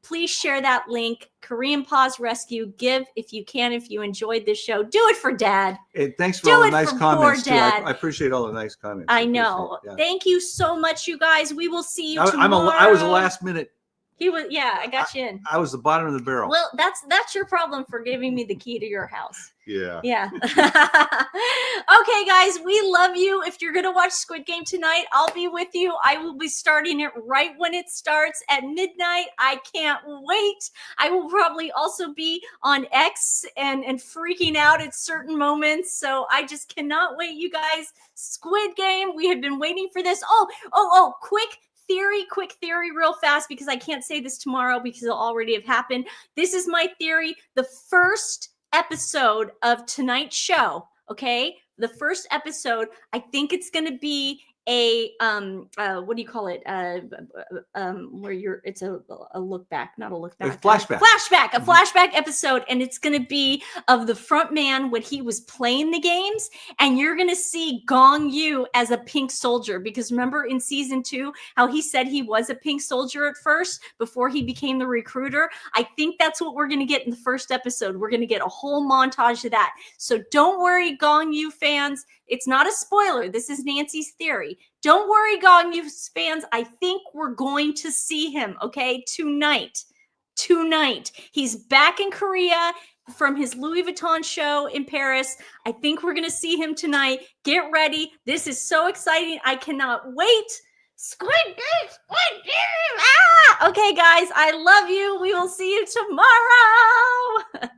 Speaker 1: please share that link. Korean Paws Rescue. Give if you can, if you enjoyed this show. Do it for Dad.
Speaker 2: Hey, thanks for all the nice comments, too. I appreciate all the nice comments.
Speaker 1: I know. Yeah. Thank you so much, you guys. We will see you
Speaker 2: tomorrow. I was a last minute.
Speaker 1: He was, yeah, I got you in.
Speaker 2: I was the bottom of the barrel.
Speaker 1: Well, that's your problem for giving me the key to your house.
Speaker 2: Yeah.
Speaker 1: Yeah. Okay, guys, we love you. If you're going to watch Squid Game tonight, I'll be with you. I will be starting it right when it starts at midnight. I can't wait. I will probably also be on X and freaking out at certain moments. So I just cannot wait, you guys. Squid Game. We have been waiting for this. Oh, quick theory real fast, because I can't say this tomorrow because it'll already have happened. This is my theory. The first episode of tonight's show, okay? The first episode, I think it's going to be a what do you call it? Where it's a look back, not a look back.
Speaker 2: A flashback.
Speaker 1: A flashback episode, and it's going to be of the front man when he was playing the games, and you're going to see Gong Yu as a pink soldier, because remember in season 2 how he said he was a pink soldier at first before he became the recruiter. I think that's what we're going to get in the first episode. We're going to get a whole montage of that. So don't worry, Gong Yu fans. It's not a spoiler. This is Nancy's theory. Don't worry, Gong Yu fans. I think we're going to see him, okay, tonight. He's back in Korea from his Louis Vuitton show in Paris. I think we're going to see him tonight. Get ready. This is so exciting. I cannot wait. Squid Game. Ah! Okay, guys, I love you. We will see you tomorrow.